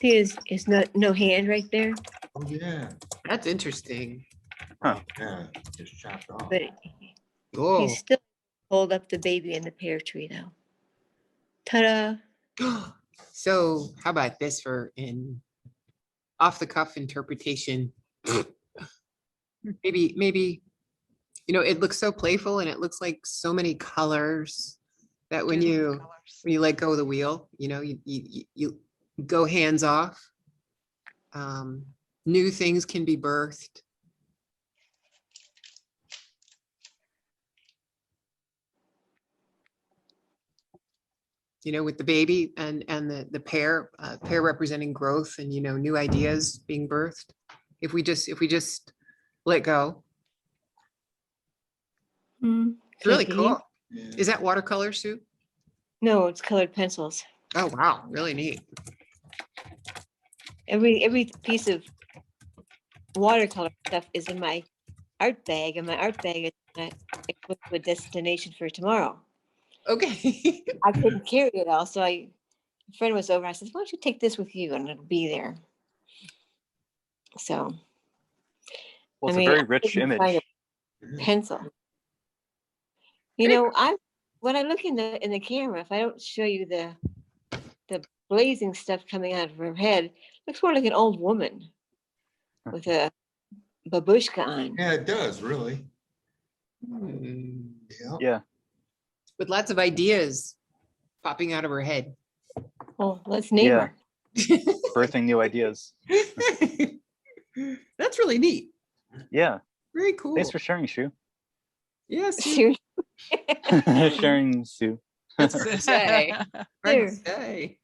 See, is no hand right there, Oh, yeah. That's interesting. Yeah, just chopped off. but Oh. he's still hold up the baby in the pear tree though. Ta-da! So how about this for an off the cuff interpretation? Maybe, it looks so playful and it looks like so many colors that when Beautiful you colors. let go of the wheel, you go hands off. New things can be birthed. With the baby and the pair representing growth and, new ideas being birthed. If we just let go, it's really Thank you. cool. Is that watercolor, Sue? No, it's colored pencils. Oh, wow, really neat. Every piece of watercolor stuff is in my art bag, and my art bag is I put to a destination for tomorrow. Okay. I couldn't carry it all, so a friend was over. I said, "Why don't you take this with you, and it'll be there." So, Well, it's I a mean, very I rich couldn't find image. a pencil. You know, when I look in the camera, if I don't show you the blazing stuff coming out of her head, it looks more like an old woman with a babushka on. Yeah, it does, really. Hmm. Yeah. Yeah. With lots of ideas popping out of her head. Well, let's name Yeah. her. Birthing new ideas. That's really neat. Yeah. Very cool. Thanks for sharing, Shu. Yes. Seriously. Sharing, Sue. That's what I say. Sure. Say.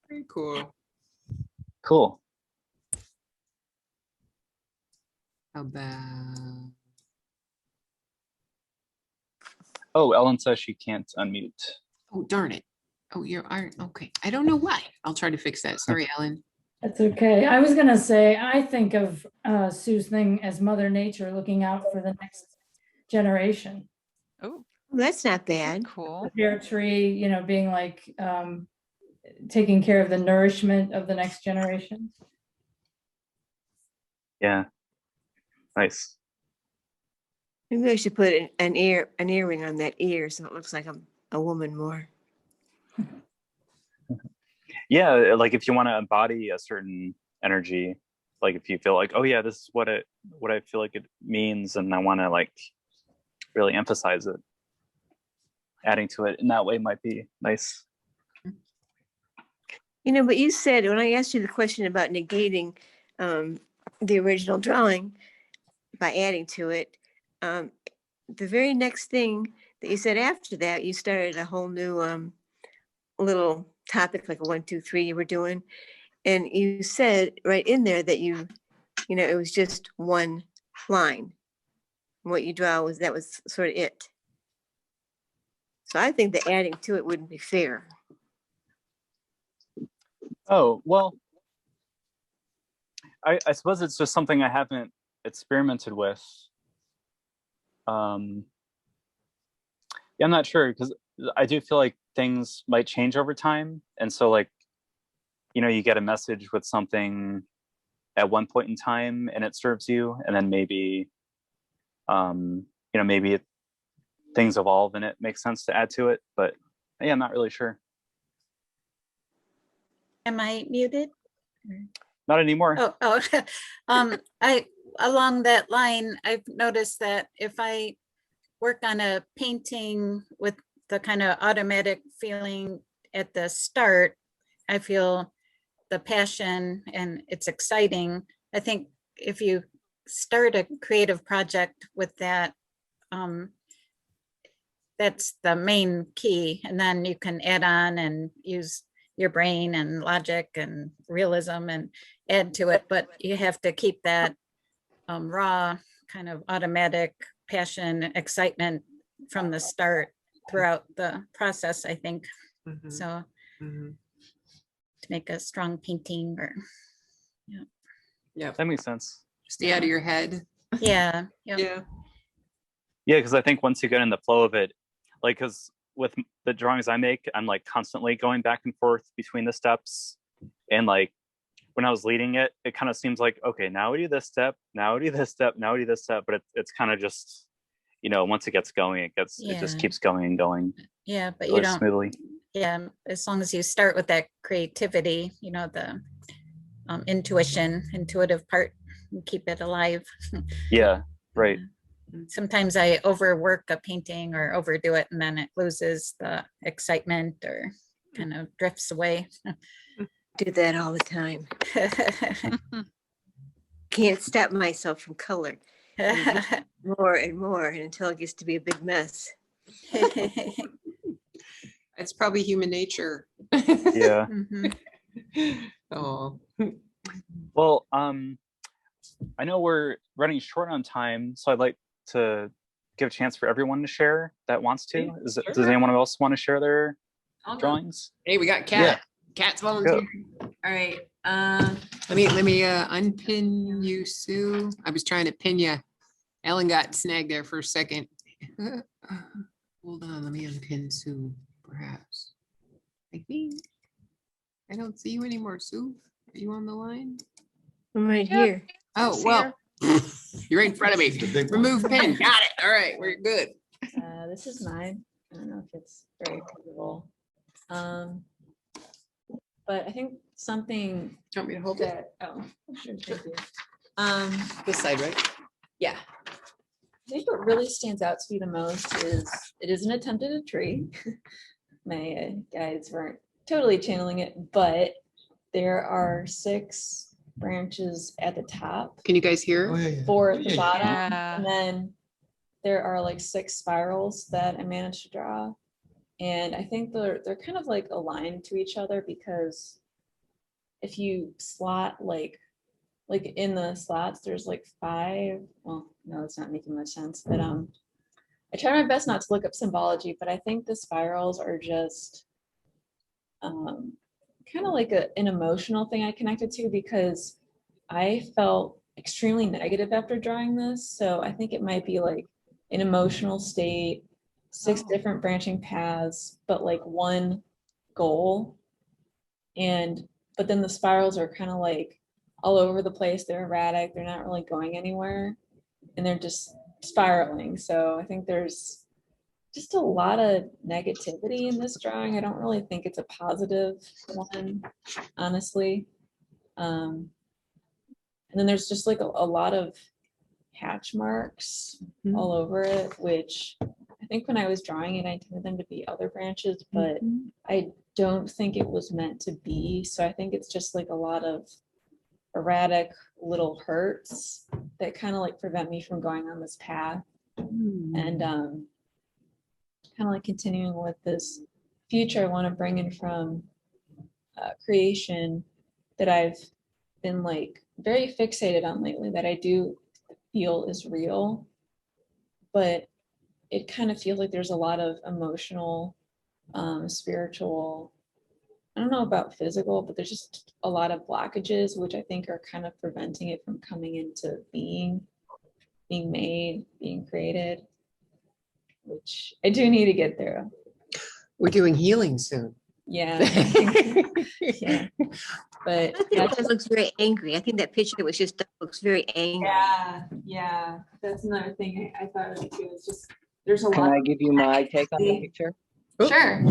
Very cool. Cool. How about Oh, Ellen says she can't unmute. oh darn it. Oh, you're okay. I don't know why. I'll try to fix that. Sorry, Ellen. That's okay. I was gonna say, I think of Sue's thing as Mother Nature looking out for the next generation. Oh, That's not bad. cool. The pear tree, you know, being like taking care of the nourishment of the next generation. Yeah. Nice. Maybe I should put an earring on that ear so it looks like I'm a woman more. Yeah, like if you want to embody a certain energy, like if you feel like, oh yeah, this is what I feel like it means, and I want to like really emphasize it, adding to it in that way might be nice. You know, but you said when I asked you the question about negating the original drawing by adding to it, the very next thing that you said after that, you started a whole new little topic, like a 1, 2, 3 you were doing. And you said right in there that you know, it was just one line. What you draw that was sort of it. So I think that adding to it wouldn't be fair. Oh, well, I suppose it's just something I haven't experimented with. Yeah, I'm not sure, because I do feel like things might change over time. And so like, you know, you get a message with something at one point in time and it serves you, and then maybe, you know, maybe things evolve and it makes sense to add to it. But yeah, I'm not really sure. Am I muted? Not anymore. Oh, I, along that line, I've noticed that if I work on a painting with the kind of automatic feeling at the start, I feel the passion and it's exciting. I think if you start a creative project with that, that's the main key. And then you can add on and use your brain and logic and realism and add to it, but you have to keep that raw kind of automatic passion, excitement from the start throughout the process, I think. Mhm, So mhm. to make a strong painting or, Yeah, That makes sense. stay out of your head. yeah. Yeah. Yeah, because I think once you get in the flow of it, like, because with the drawings I make, I'm like constantly going back and forth between the steps. And like when I was leading it, it kind of seems like, okay, now we do this step, now we do this step, now we do this step. But it's kind of just, you know, once it gets going, it just Yeah. keeps going and going Yeah, but really you don't, smoothly. yeah, as long as you start with that creativity, you know, the intuitive part, and keep it alive. Yeah, right. Sometimes I overwork a painting or overdo it and then it loses the excitement or kind of drifts away. Do that all the time. Can't stop myself from color. More and more until it gets to be a big mess. It's probably human nature. Yeah. Mhm. Oh, Well, I know we're running short on time, so I'd like to give a chance for everyone to share that wants to. Does Sure. anyone else want to share their I'll go. drawings? Hey, we got Kat. Kat's volunteering. All right. Let me unpin you, Sue. I was trying to pin you. Ellen got snagged there for a second. Hold on, let me unpin Sue, perhaps. Like me. I don't see you anymore, Sue. Are you on the line? I'm right here. Oh, well, you're right in front of me. The big one. Remove pin. Got it. All right, we're good. This is mine. I don't know if it's very visible. But I think something Do you want me to hold it? that, oh, sure, thank you. This side, right? Yeah. I think what really stands out to me the most is it is an attempt at a tree. My guides weren't totally channeling it, but there are 6 branches at the top, Can you guys hear? Oh, yeah. 4 at Yeah, the yeah. bottom, Yeah. and then there are like 6 spirals that I managed to draw. And I think they're kind of like aligned to each other, because if you slot like in the slots, there's like 5. Well, no, it's not making much sense. But I try my best not to look up symbology, but I think the spirals are just kind of like an emotional thing I connected to, because I felt extremely negative after drawing this. So I think it might be like an emotional state, 6 different branching paths, but like one goal. But then the spirals are kind of like all over the place. They're erratic. They're not really going anywhere, and they're just spiraling. So I think there's just a lot of negativity in this drawing. I don't really think it's a positive one, honestly. And then there's just like a lot of hatch marks all over it, which I think when I was drawing it, I intended them to be other branches, but I don't think it was meant to be. So I think it's just like a lot of erratic little hurts that kind of like prevent me from going on this path. And kind of like continuing with this future I want to bring in from creation that I've been like very fixated on lately, that I do feel is real, but it kind of feels like there's a lot of emotional, spiritual, I don't know about physical, but there's just a lot of blockages, which I think are kind of preventing it from coming into being made, being created, which I do need to get through. We're doing healing soon. Yeah. Yeah. But I think that looks very angry. I think that picture that was just done looks very angry. yeah. That's another thing I thought of too. It's just there's a Can lot. I give you my take on the picture? Sure.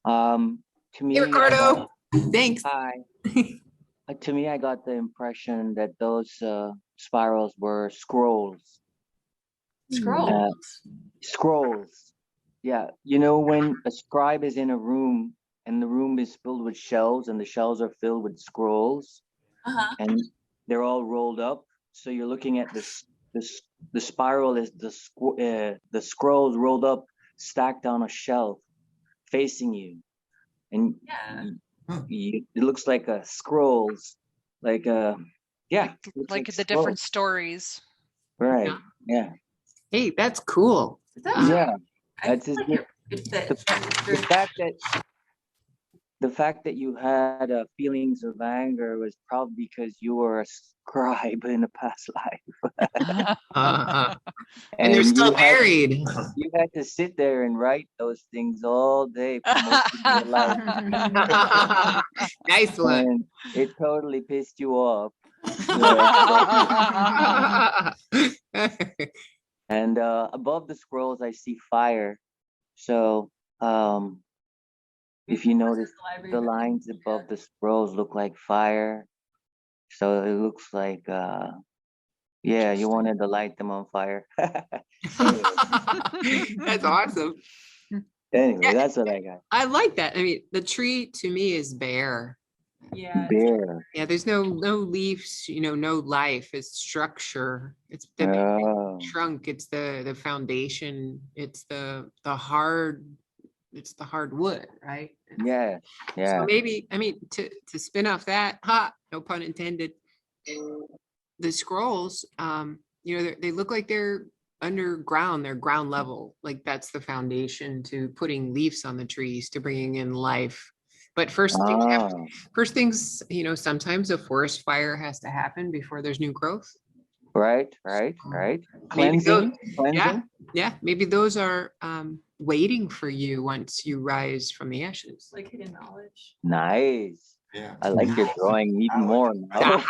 To me, Hey, I Ricardo. got- Thanks. hi. To me, I got the impression that those spirals were scrolls. Scroll. Scrolls. Yeah, you know when a scribe is in a room and the room is filled with shelves and the shelves are filled with scrolls and they're all rolled up. So you're looking at the spiral is the scrolls rolled up, stacked on a shelf, facing you, and it looks like a scrolls, like looks Like the scrolls. different stories. Right. Yeah. Hey, that's cool. Yeah. That's just It's the fact that you had feelings of anger was probably because you were a scribe in a past life. And they're still married. You had to sit there and write those things all day for most of your life. Nice one. And it totally pissed you off. And above the scrolls, I see fire. So if you notice, the lines above the scrolls look like fire. So it looks like, you wanted to light them on fire. That's awesome. Anyway, that's what I got. I like that. I mean, the tree to me is bare. Yeah. Bear. Yeah, there's no leaves, no life. It's structure. It's the trunk. It's the foundation. It's the hard wood, right? Yeah. Yeah. So maybe, I mean, to spin off that, no pun intended, the scrolls, they look like they're underground, they're ground level. Like that's the foundation to putting leaves on the trees, to bringing in life. But first things, you know, sometimes a forest fire has to happen before there's new growth. Right. Cleansing. Maybe those are waiting for you once you rise from the ashes. Like hidden knowledge. Nice. Yeah. I like your drawing even more now.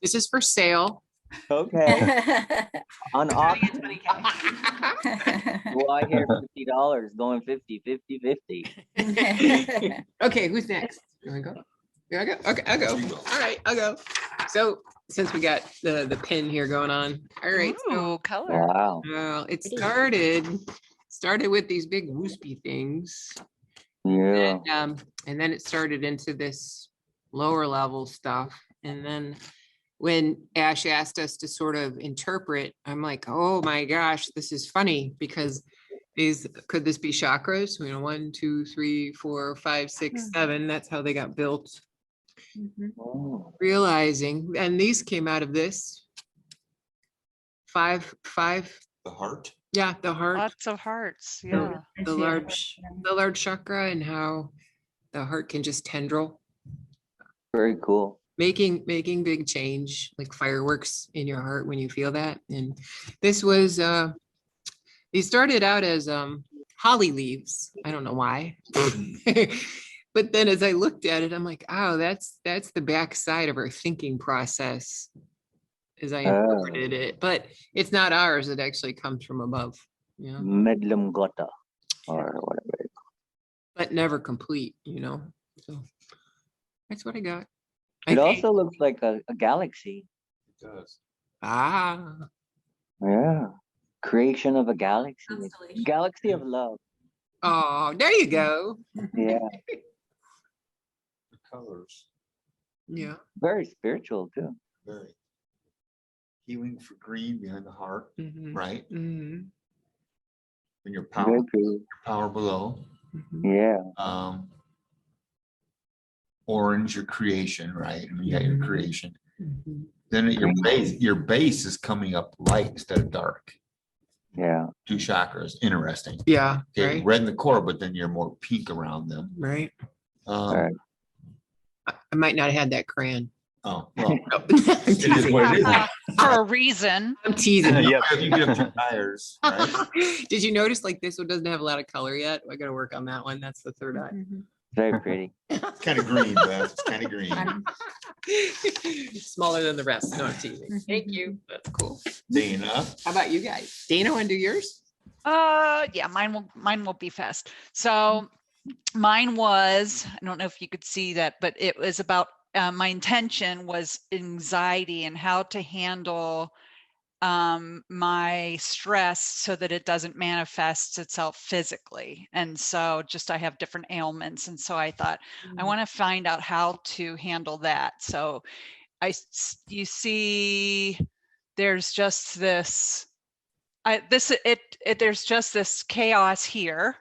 This is for sale. Okay. On auction. 20K. Well, I hear $50 going 50. Okay, who's next? You wanna go? Yeah, I go. Okay, I'll go. All right, I'll go. So since we got the pin here going on, all right. Ooh, color. Wow. Well, it started with these big wispy things. Yeah. And then it started into this lower level stuff. And then when Ash asked us to sort of interpret, I'm like, oh my gosh, this is funny because could this be chakras? You know, 1, 2, 3, 4, 5, 6, 7. That's how they got built. Oh. Realizing, and these came out of this. Five. The heart. Yeah, the heart. Lots of hearts. the- Yeah. The large chakra and how the heart can just tendril, Very cool. making big change, like fireworks in your heart when you feel that. And this was these started out as holly leaves. I don't know why. But then as I looked at it, I'm like, oh, that's the backside of our thinking process as I interpreted it. But it's not ours. It actually comes from above. Yeah. Medlum Gota or whatever. But never complete, you know. So that's what I got. It also looks like a galaxy. It does. Yeah. Creation of a galaxy. Constellation. Galaxy of love. Oh, there you go. Yeah. The colors. Yeah. Very spiritual too. Very. Healing for green behind the heart, right? Mhm. When your Very cool. power below. Yeah. Orange, your creation, right? I mean, you got your creation. Mhm. Then at your base is coming up light instead of dark. Yeah. 2 chakras. Interesting. Yeah. Okay, Right. red in the core, but then you're more pink around them. Right. Right. I might not have had that crayon. Oh, well, I'm it is teasing. what it is. For a reason. I'm teasing. Yep. You get up to tires, right? Did you notice like this one doesn't have a lot of color yet? I got to work on that one. That's the third eye. Very pretty. It's kind of green, Beth. It's kind of green. Smaller than the rest. No, I'm teasing. Thank you. That's cool. Dana. How about you guys? Dana, want to do yours? Yeah, mine will be fast. So mine was, I don't know if you could see that, but it was about my intention was anxiety and how to handle my stress so that it doesn't manifest itself physically. And so just I have different ailments. And so I thought I want to find out how to handle that. So you see there's just this there's just this chaos here.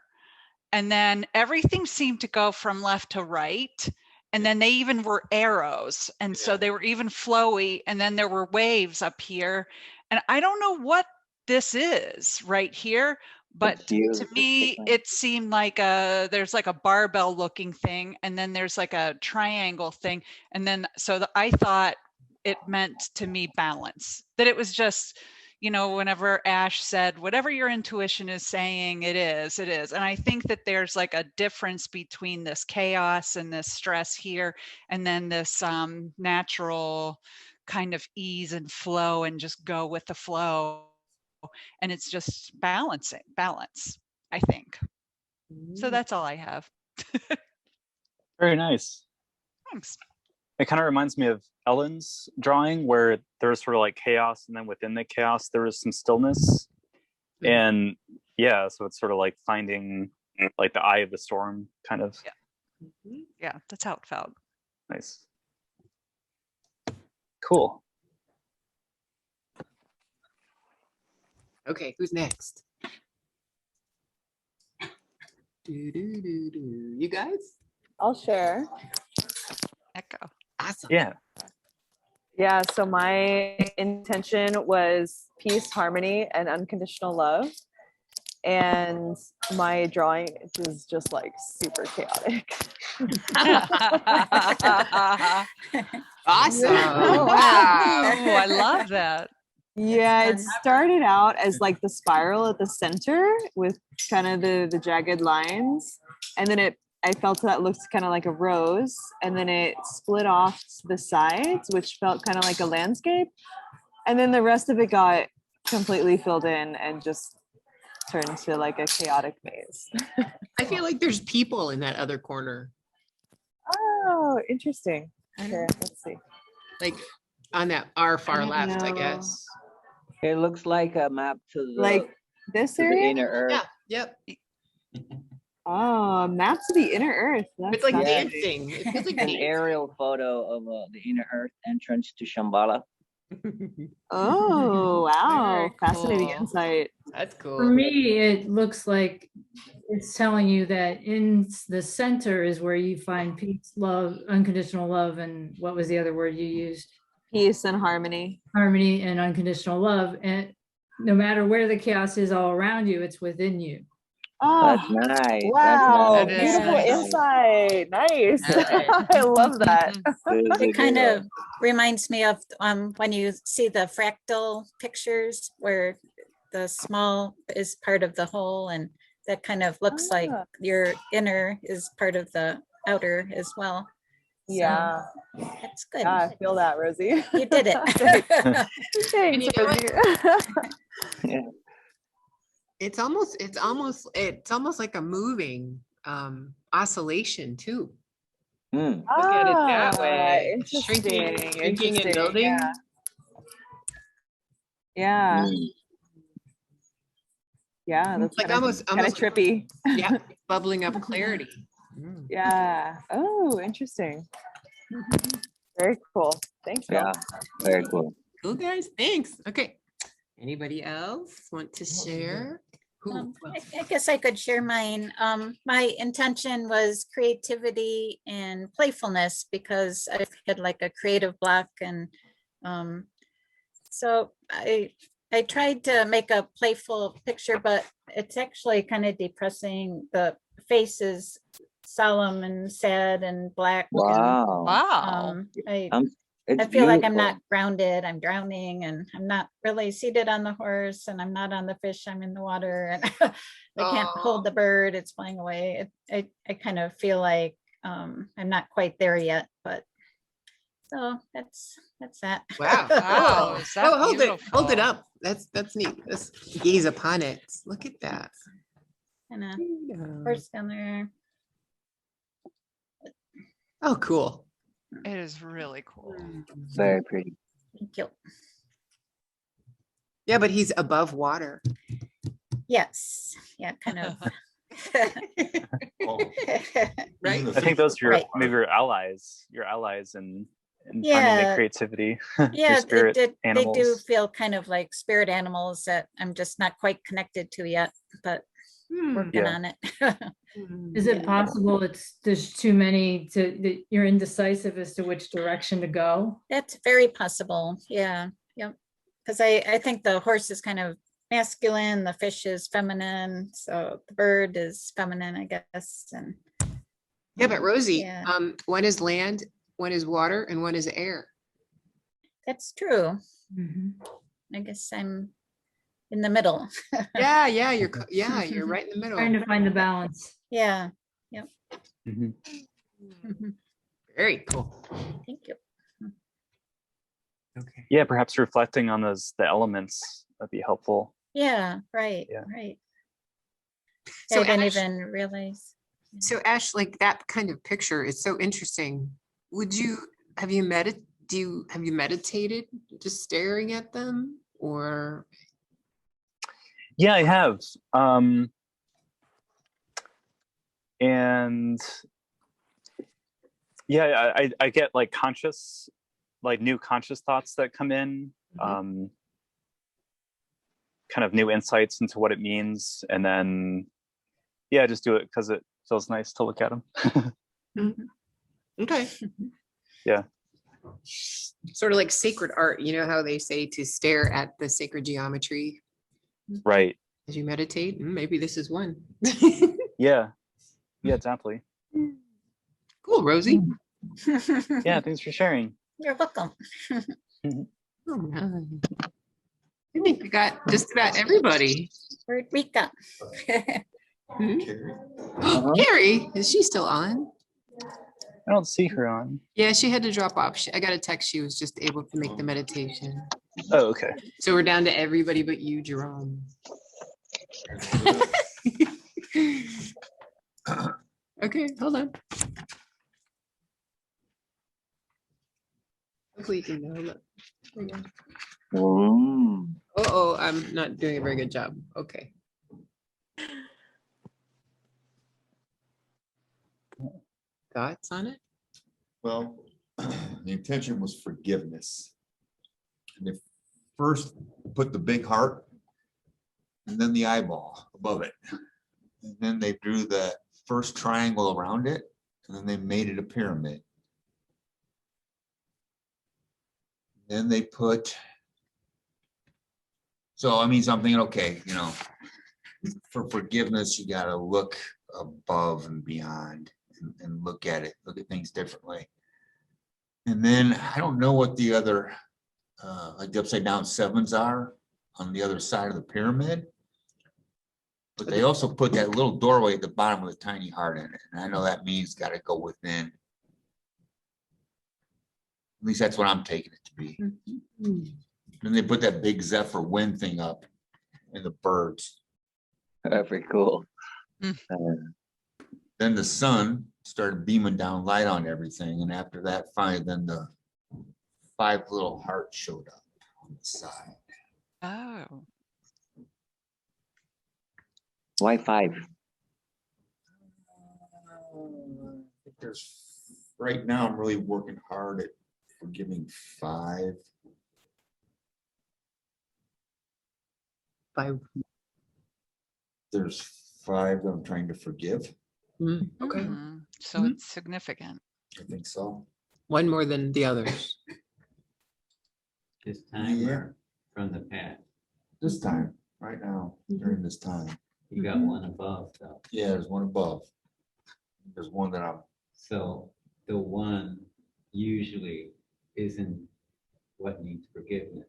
And then everything seemed to go from left to right. And then they even were arrows. And so they were even flowy. And then there were waves up here. And I don't know what this is right here, but to me, it seemed like there's like a barbell looking thing. And then there's like a triangle thing. And then, so I thought it meant to me balance, that it was just, you know, whenever Ash said, whatever your intuition is saying, it is. And I think that there's like a difference between this chaos and this stress here, and then this natural kind of ease and flow and just go with the flow. And it's just balance, I think. So that's all I have. Very nice. Thanks. It kind of reminds me of Ellen's drawing, where there was sort of like chaos, and then within the chaos there was some stillness. And yeah, so it's sort of like finding like the eye of the storm, kind of. Yeah, that's how it felt. Nice. Cool. Okay, who's next? You guys? I'll share. Echo. Awesome. Yeah. Yeah, so my intention was peace, harmony, and unconditional love. And my drawing is just like super chaotic. Awesome. Oh, wow. I love that. Yeah, it started out as like the spiral at the center with kind of the jagged lines. And then I felt that looked kind of like a rose. And then it split off to the sides, which felt kind of like a landscape. And then the rest of it got completely filled in and just turned into like a chaotic maze. I feel like there's people in that other corner. Oh, interesting. Okay, let's see. Like on that our far don't left, I know. guess. It looks like a map to the Like this to the area? inner earth. Yeah. Yep. Oh, map to the inner earth. It's like Yeah. dancing. It feels like An dancing. aerial photo of the inner earth entrance to Shambhala. Oh, wow. Very Fascinating cool. insight. That's cool. For me, it looks like it's telling you that in the center is where you find peace, love, unconditional love, and what was the other word you used? Peace and harmony. Harmony and unconditional love. And no matter where the chaos is all around you, it's within you. Oh, That's nice. wow. That is Beautiful nice. insight. Nice. Okay. I love that. It kind of reminds me of when you see the fractal pictures where the small is part of the whole, and that kind of looks like Ah. your inner is part of the outer as well. So, Yeah. that's good. Yeah, I feel that, Rosie. You did it. Thanks, you know Rosie. It's almost like a moving oscillation too. Mm. Look at it that way. Interesting. Shrinking and Interesting, building. Yeah. Yeah. Mm. Yeah, that's Like kind almost of trippy. Yeah, bubbling up clarity. Mm. Yeah. Oh, interesting. Very cool. Thanks, y'all. Yeah, very cool. Cool guys, thanks. Okay. Anybody else want to share? I guess I could share mine. My intention was creativity and playfulness because I've had like a creative block, and so I tried to make a playful picture, but it's actually kind of depressing. The face is solemn and sad and black. Wow. Wow. I It's feel like I'm beautiful. not grounded, I'm drowning, and I'm not really seated on the horse, and I'm not on the fish, I'm in the water, and I can't hold the bird, it's flying away. I kind of feel like I'm not quite there yet, but so that's that. Wow. Wow, is that Oh, hold it beautiful? up. That's neat. Let's gaze upon it. Look at that. And a horse down there. Oh, cool. It is really cool. Very pretty. Thank you. Yeah, but he's above water. Yes, yeah, kind of. Right? I think those are Right. maybe your allies in finding Yeah. the creativity. Yeah, your spirit they do animals. feel kind of like spirit animals that I'm just not quite connected to yet, but working Yeah. on it. Is it possible there's too many that you're indecisive as to which direction to go? That's very possible. Yeah. Yep. Because I think the horse is kind of masculine, the fish is feminine, so the bird is feminine, I guess. And Yeah, but Rosie, Yeah. One is land, one is water, and one is air. that's true. Mhm. I guess I'm in the middle. Yeah, you're right in the middle. Trying to find the balance. Yeah. Mhm. Mhm. Very cool. Thank you. Okay. Yeah, perhaps reflecting on the elements would be helpful. Yeah, right, Yeah. right. So I didn't Ash- even realize. So Ash, like that kind of picture is so interesting. Have you meditated just staring at them, or? Yeah, I have. And yeah, I get like new conscious thoughts that come in, kind of new insights into what it means. And then, yeah, just do it because it feels nice to look at them. Okay. Yeah. Sort of like sacred art, you know how they say to stare at the sacred geometry Right. as you meditate? Maybe this is one. Yeah. Yeah, definitely. Cool, Rosie. Yeah, thanks for sharing. You're welcome. Oh, nice. I think we got just about everybody. Where'd Rika? Hmm? Carrie. Carrie, is she still on? I don't see her on. Yeah, she had to drop off. I got a text. She was just able to make the meditation. Oh, okay. So we're down to everybody but you, Jerome. Okay, hold on. Hopefully you can know. Look. There you go. Mm. Oh, I'm not doing a very good job. Okay. Thoughts on it? Well, the intention was forgiveness. And they first put the big heart and then the eyeball above it. And then they drew the first triangle around it, and then they made it a pyramid. Then they put, so I mean, something, okay, you know, for forgiveness, you gotta look above and beyond and look at it, look at things differently. And then I don't know what the other, like the upside down sevens are on the other side of the pyramid. But they also put that little doorway at the bottom with a tiny heart in it. And I know that means got to go within. At least that's what I'm taking it to be. Then they put that big Zephyr wind thing up and the birds. Very cool. Then the sun started beaming down light on everything. And after that, finally, then the 5 little hearts showed up on the side. Oh. Why 5? I think there's, right now, I'm really working hard at forgiving 5. 5. There's 5 that I'm trying to forgive. Okay. So it's significant. I think so. One more than the others. This time or from the past? This time, right now, during this time. You got one above, though. Yeah, there's one above. There's one that I'm. So the one usually isn't what needs forgiveness.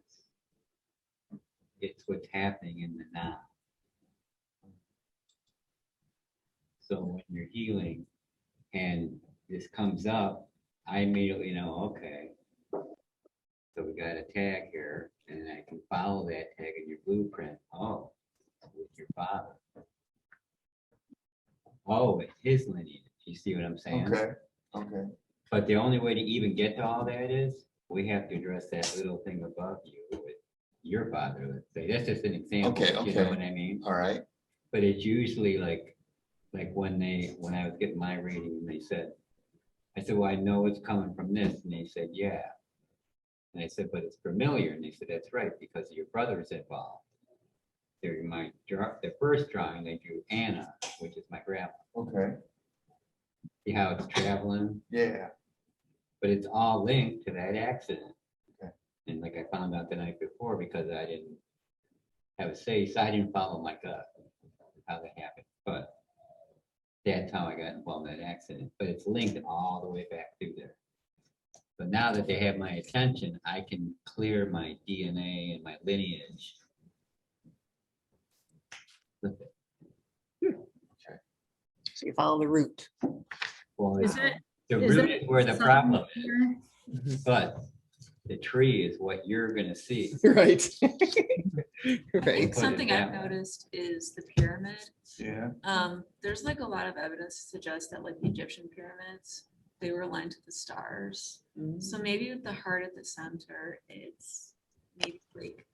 It's what's happening in the now. So when you're healing and this comes up, I immediately know, okay, so we got a tag here, and I can follow that tag in your blueprint. Oh, with your father. Oh, it's his lineage. You see what I'm saying? Okay. Okay. But the only way to even get to all that is we have to address that little thing above you with your father, let's say. That's just an example. Okay, You know what I mean? All right. But it's usually like when I was getting my reading and they said, I said, well, I know it's coming from this. And they said, yeah. And I said, but it's familiar. And they said, that's right, because your brother's involved. The first drawing, they drew Anna, which is my grandma. Okay. See how it's traveling? Yeah. But it's all linked to that accident. Okay. And like I found out the night before, because I didn't have a say, so I didn't follow my gut, how that happened. But that's how I got involved in that accident. But it's linked all the way back through there. But now that they have my attention, I can clear my DNA and my lineage. So you follow the root. Well, Is it- the is root it is where the something problem is, here? but the tree is what you're gonna see. Right. Put Right. it Something that I've way. noticed is the pyramid. Yeah. There's like a lot of evidence to suggest that like the Egyptian pyramids, they were aligned to the stars. So maybe with the heart at the center, it's maybe like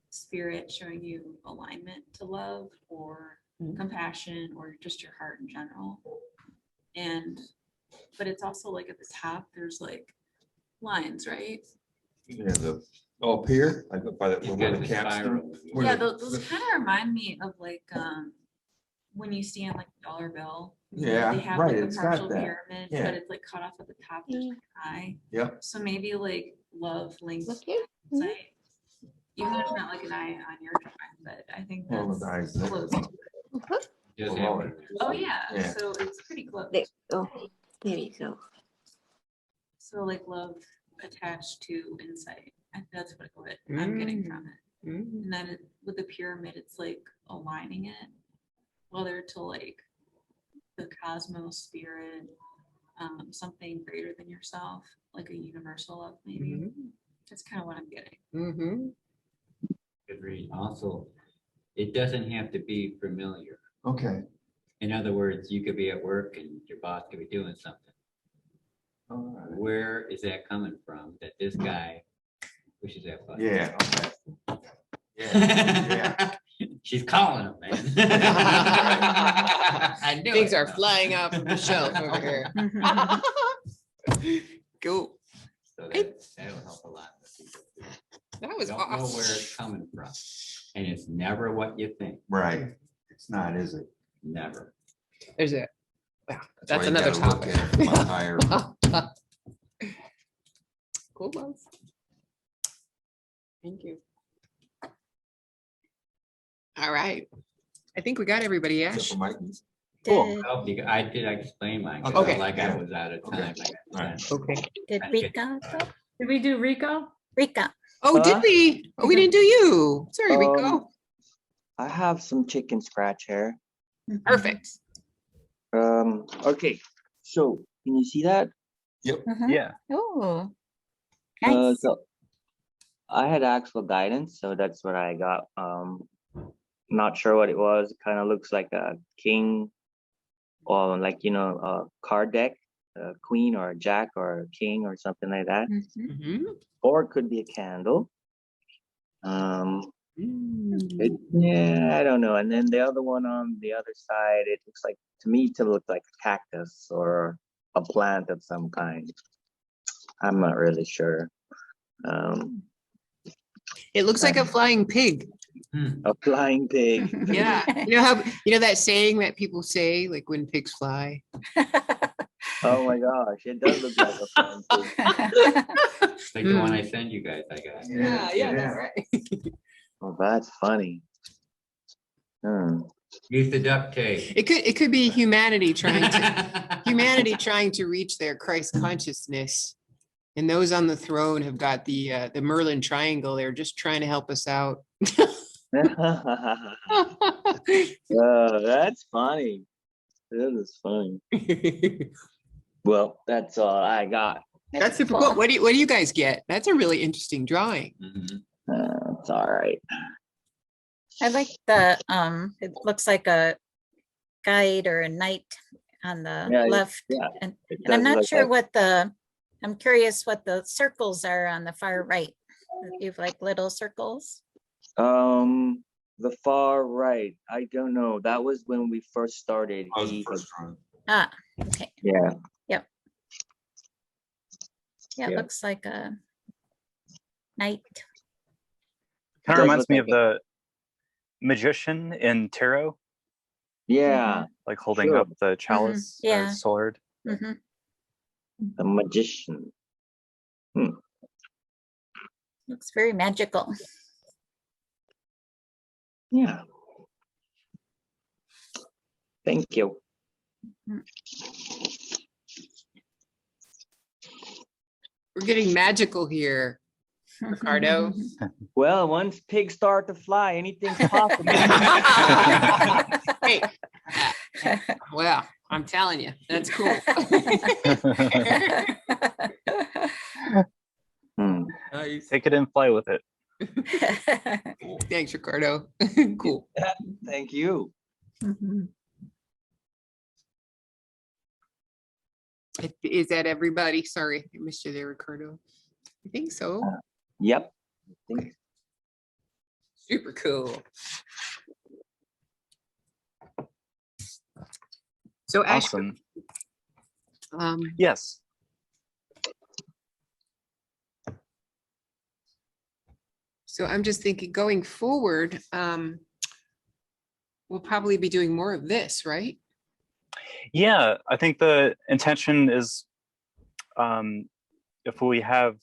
spirit showing you alignment to love or compassion or just your heart in general. But it's also like at the top, there's like lines, right? Yeah, up here, like by the, It's where got the the capstone. spiral. Yeah, those kind of remind me of like when you stand like a dollar bill Yeah, They have right, like a it's got partial that. pyramid, Yeah. but it's like cut off at the top, there's like an eye. Yep. So maybe like love links Look here. insight. Even though there's not like an eye on your drawing, but I think Well, that's the eye's there. close to it. Just Below have it. Oh, yeah, Yeah. so it's pretty close. There, oh, there you go. So like love attached to insight. I think that's what I'm getting from it. And then with the pyramid, it's like aligning it, whether to like the cosmos, spirit, something greater than yourself, like a universal love, maybe. That's kind of what I'm getting. Good read. Also, it doesn't have to be familiar. Okay. In other words, you could be at work and your boss could be doing something. All right. Where is that coming from that this guy pushes that button? Yeah. Okay. Yeah. She's calling him, man. I knew Things it. are flying off the shelf over here. Cool. So that'll help a lot. That was Don't know where awesome. it's coming from. And it's never what you think. Right. It's not, is it? Never. There's a, wow, why that's you another gotta look topic. at it from a higher- Cool, Buzz. Thank you. All right. I think we got everybody, Except Ash. for Mike. Did, I did explain mine. 'cause I Okay. felt like I was out of time. Right. Okay. Did I get- Rika go? Did we do Rico? Rika. Oh, did Huh? we? Oh, we didn't do you. Sorry, Rico. I have some chicken scratch here. Perfect. Okay, so can you see that? Yeah. Oh, nice. So I had asked for guidance, so that's what I got. Not sure what it was. It kind of looks like a king, or like a card deck, a queen or a jack or a king or something like that. Or it could be a candle. Yeah, I don't know. And then the other one on the other side, it looks like to me to look like a cactus or a plant of some kind. I'm not really sure. It looks like a flying pig. A flying pig. Yeah. You know that saying that people say, like when pigs fly? Oh my gosh, it does look like a flying pig. It's like the one I send you guys, I got. That's right. Oh, that's funny. Use the duct tape. It could be humanity trying to reach their Christ consciousness. And those on the throne have got the Merlin triangle. They're just trying to help us out. That's funny. That is funny. Well, that's all I got. That's super cool. What do you guys get? That's a really interesting drawing. It's all right. I like the, it looks like a guide or a knight on the Yeah, left. yeah, And it and I'm does not look sure like- what I'm curious what the circles are on the far right. You have like little circles. The far right. I don't know. That was when we first started. I was the first one. Ah, okay. Yeah. Yeah, it Yeah. looks like a knight. Kind Does of reminds look me like of the magician in tarot, Yeah. like holding Sure. up the chalice or Yeah. sword. Mhm. The magician. Looks very magical. Yeah. Thank you. We're getting magical here, Ricardo. Well, once pigs start to fly, anything's possible. Hey, well, I'm telling you, that's cool. Nice. Take it and fly with it. Thanks, Ricardo. Cool. Thank you. Is that everybody? Sorry, I missed you there, Ricardo. I think so. Yep. Super cool. So Ash, Awesome. yes. So I'm just thinking going forward, we'll probably be doing more of this, right? Yeah, I think the intention is if we have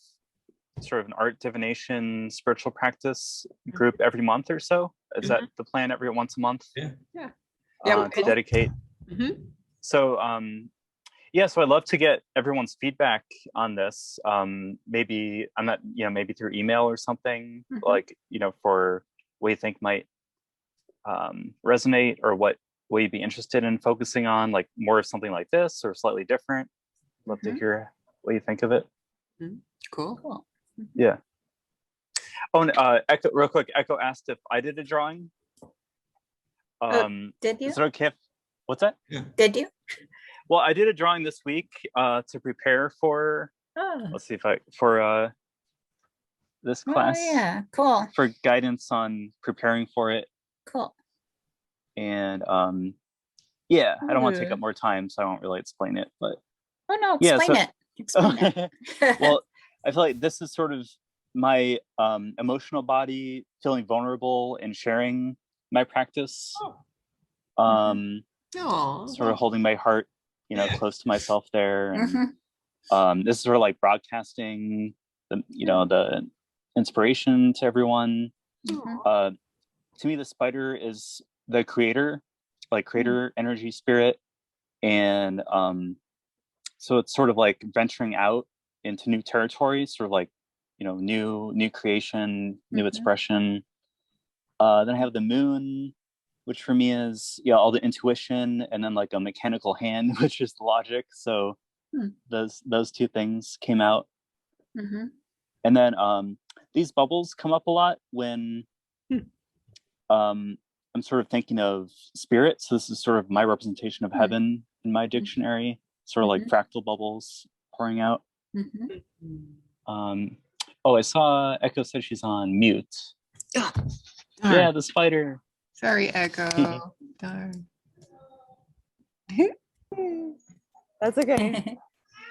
sort of an art divination spiritual practice group every month or so, is that the plan, every once a month? Yeah. To dedicate. So yeah, so I'd love to get everyone's feedback on this. Maybe I'm not, maybe through email or something, like, for what you think might resonate, or what you'd be interested in focusing on, like more of something like this or slightly different. Love to hear what you think of it. Cool. Yeah. Oh, and Echo, real quick, Echo asked if I did a drawing. Did you? Is it okay if, what's that? Did you? Well, I did a drawing this week to prepare for, let's see if for this class. Oh, yeah, cool. For guidance on preparing for it. Cool. And yeah, I don't want to take up more time, so I won't really explain it, but. Oh, no, explain it. Explain it. Well, I feel like this is sort of my emotional body feeling vulnerable and sharing my practice. Sort of holding my heart, close to myself there. And this is sort of like broadcasting the, the inspiration to everyone. To me, the spider is the creator, like creator energy spirit. And so it's sort of like venturing out into new territory, sort of like, new creation, new expression. Then I have the moon, which for me is, all the intuition, and then like a mechanical hand, which is the logic. So those two things came out. And then these bubbles come up a lot when I'm sort of thinking of spirit. So this is sort of my representation of heaven in my dictionary, sort of like fractal bubbles pouring out. Oh, I saw Echo said she's on mute. Yeah, the spider. Sorry, Echo. Darn. That's okay.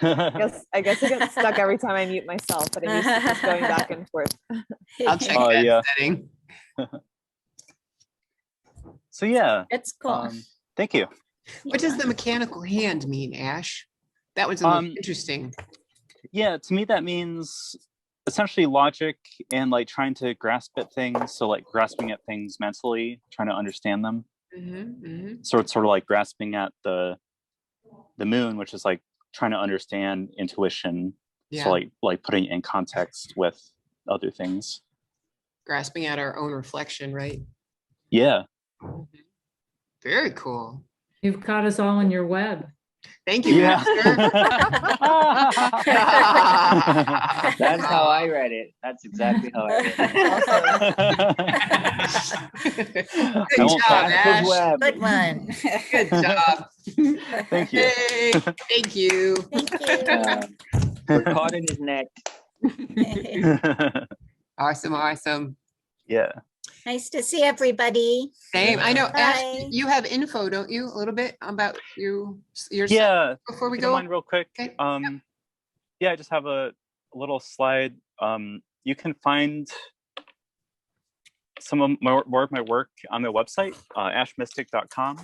I guess I get stuck every time I mute myself, but I'm used to just going back and forth. I'll check that setting. So yeah, it's cool. Thank you. What does the mechanical hand mean, Ash? That was interesting. Yeah, to me that means essentially logic and like trying to grasp at things. So like grasping at things mentally, trying to understand them. So it's sort of like grasping at the moon, which is like trying to understand intuition. So like putting it in context with other things. Grasping at our own reflection, right? Yeah. Very cool. You've caught us all in your web. Thank you, Master. That's how I read it. That's exactly how I read it. Good job, Ash. Good one. Good job. Thank you. Hey, thank you. We're caught in his net. Awesome. Yeah. Nice to see everybody. Same. I know. Bye. Ash, you have info, don't you? A little bit about yourself. Yeah. Before we go go on real quick. Okay. Yeah, I just have a little slide. You can find some of more of my work on my website, ashmystic.com.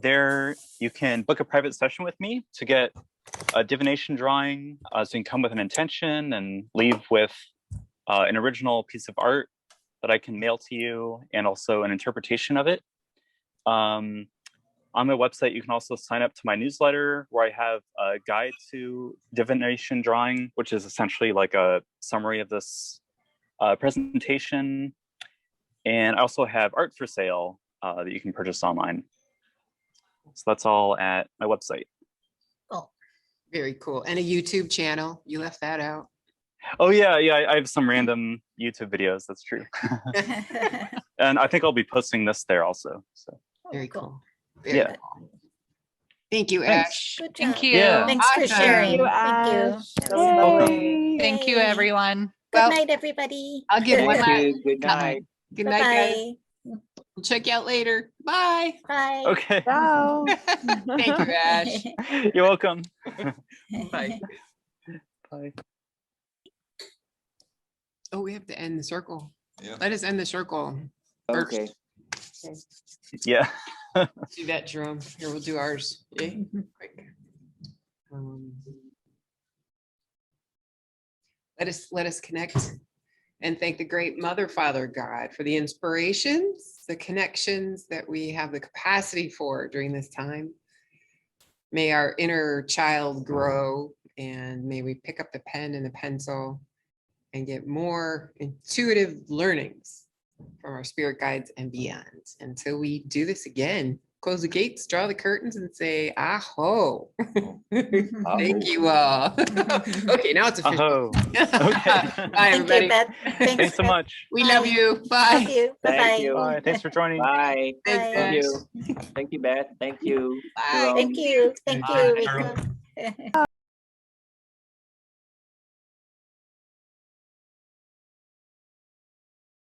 There you can book a private session with me to get a divination drawing. So you can come with an intention and leave with an original piece of art that I can mail to you, and also an interpretation of it. On my website, you can also sign up to my newsletter, where I have a guide to divination drawing, which is essentially like a summary of this presentation. And I also have art for sale that you can purchase online. So that's all at my website. Oh, very cool. And a YouTube channel. You left that out. Oh yeah, I have some random YouTube videos. That's true. And I think I'll be posting this there also. So very cool. Very cool. Thank you, Thanks. Ash. Good Thank job. you. Yeah. Thanks for Awesome. sharing. Thank you, Yay. Thank you, everyone. Good Well, night, everybody. I'll give one Thank last. you. Good night. Good night, guys. Bye. We'll check you out later. Bye. Bye. Okay. Ciao. Thank you, Ash. You're welcome. Bye. Bye. Oh, we have to end the circle. Yeah. Let us end the circle. Okay. Yeah. Do that, Jerome. Here, we'll do ours. Yeah. Quick. Let us connect and thank the great Mother, Father, God for the inspirations, the connections that we have the capacity for during this time. May our inner child grow, and may we pick up the pen and the pencil and get more intuitive learnings from our spirit guides and beyond. Until we do this again, close the gates, draw the curtains, and say, aho. Thank you all. Okay, now it's official. Aho. Okay. Bye, Thank everybody. you, Beth. Thanks so Beth. much. We love Bye. you. Love Bye. you. Thank Bye-bye. you. Bye. Thanks for joining. Bye. Thanks, Bye. Thank Beth. you. Thank you, Beth. Thank you. Bye. Jerome. Thank you. Thank Bye. you, Rico.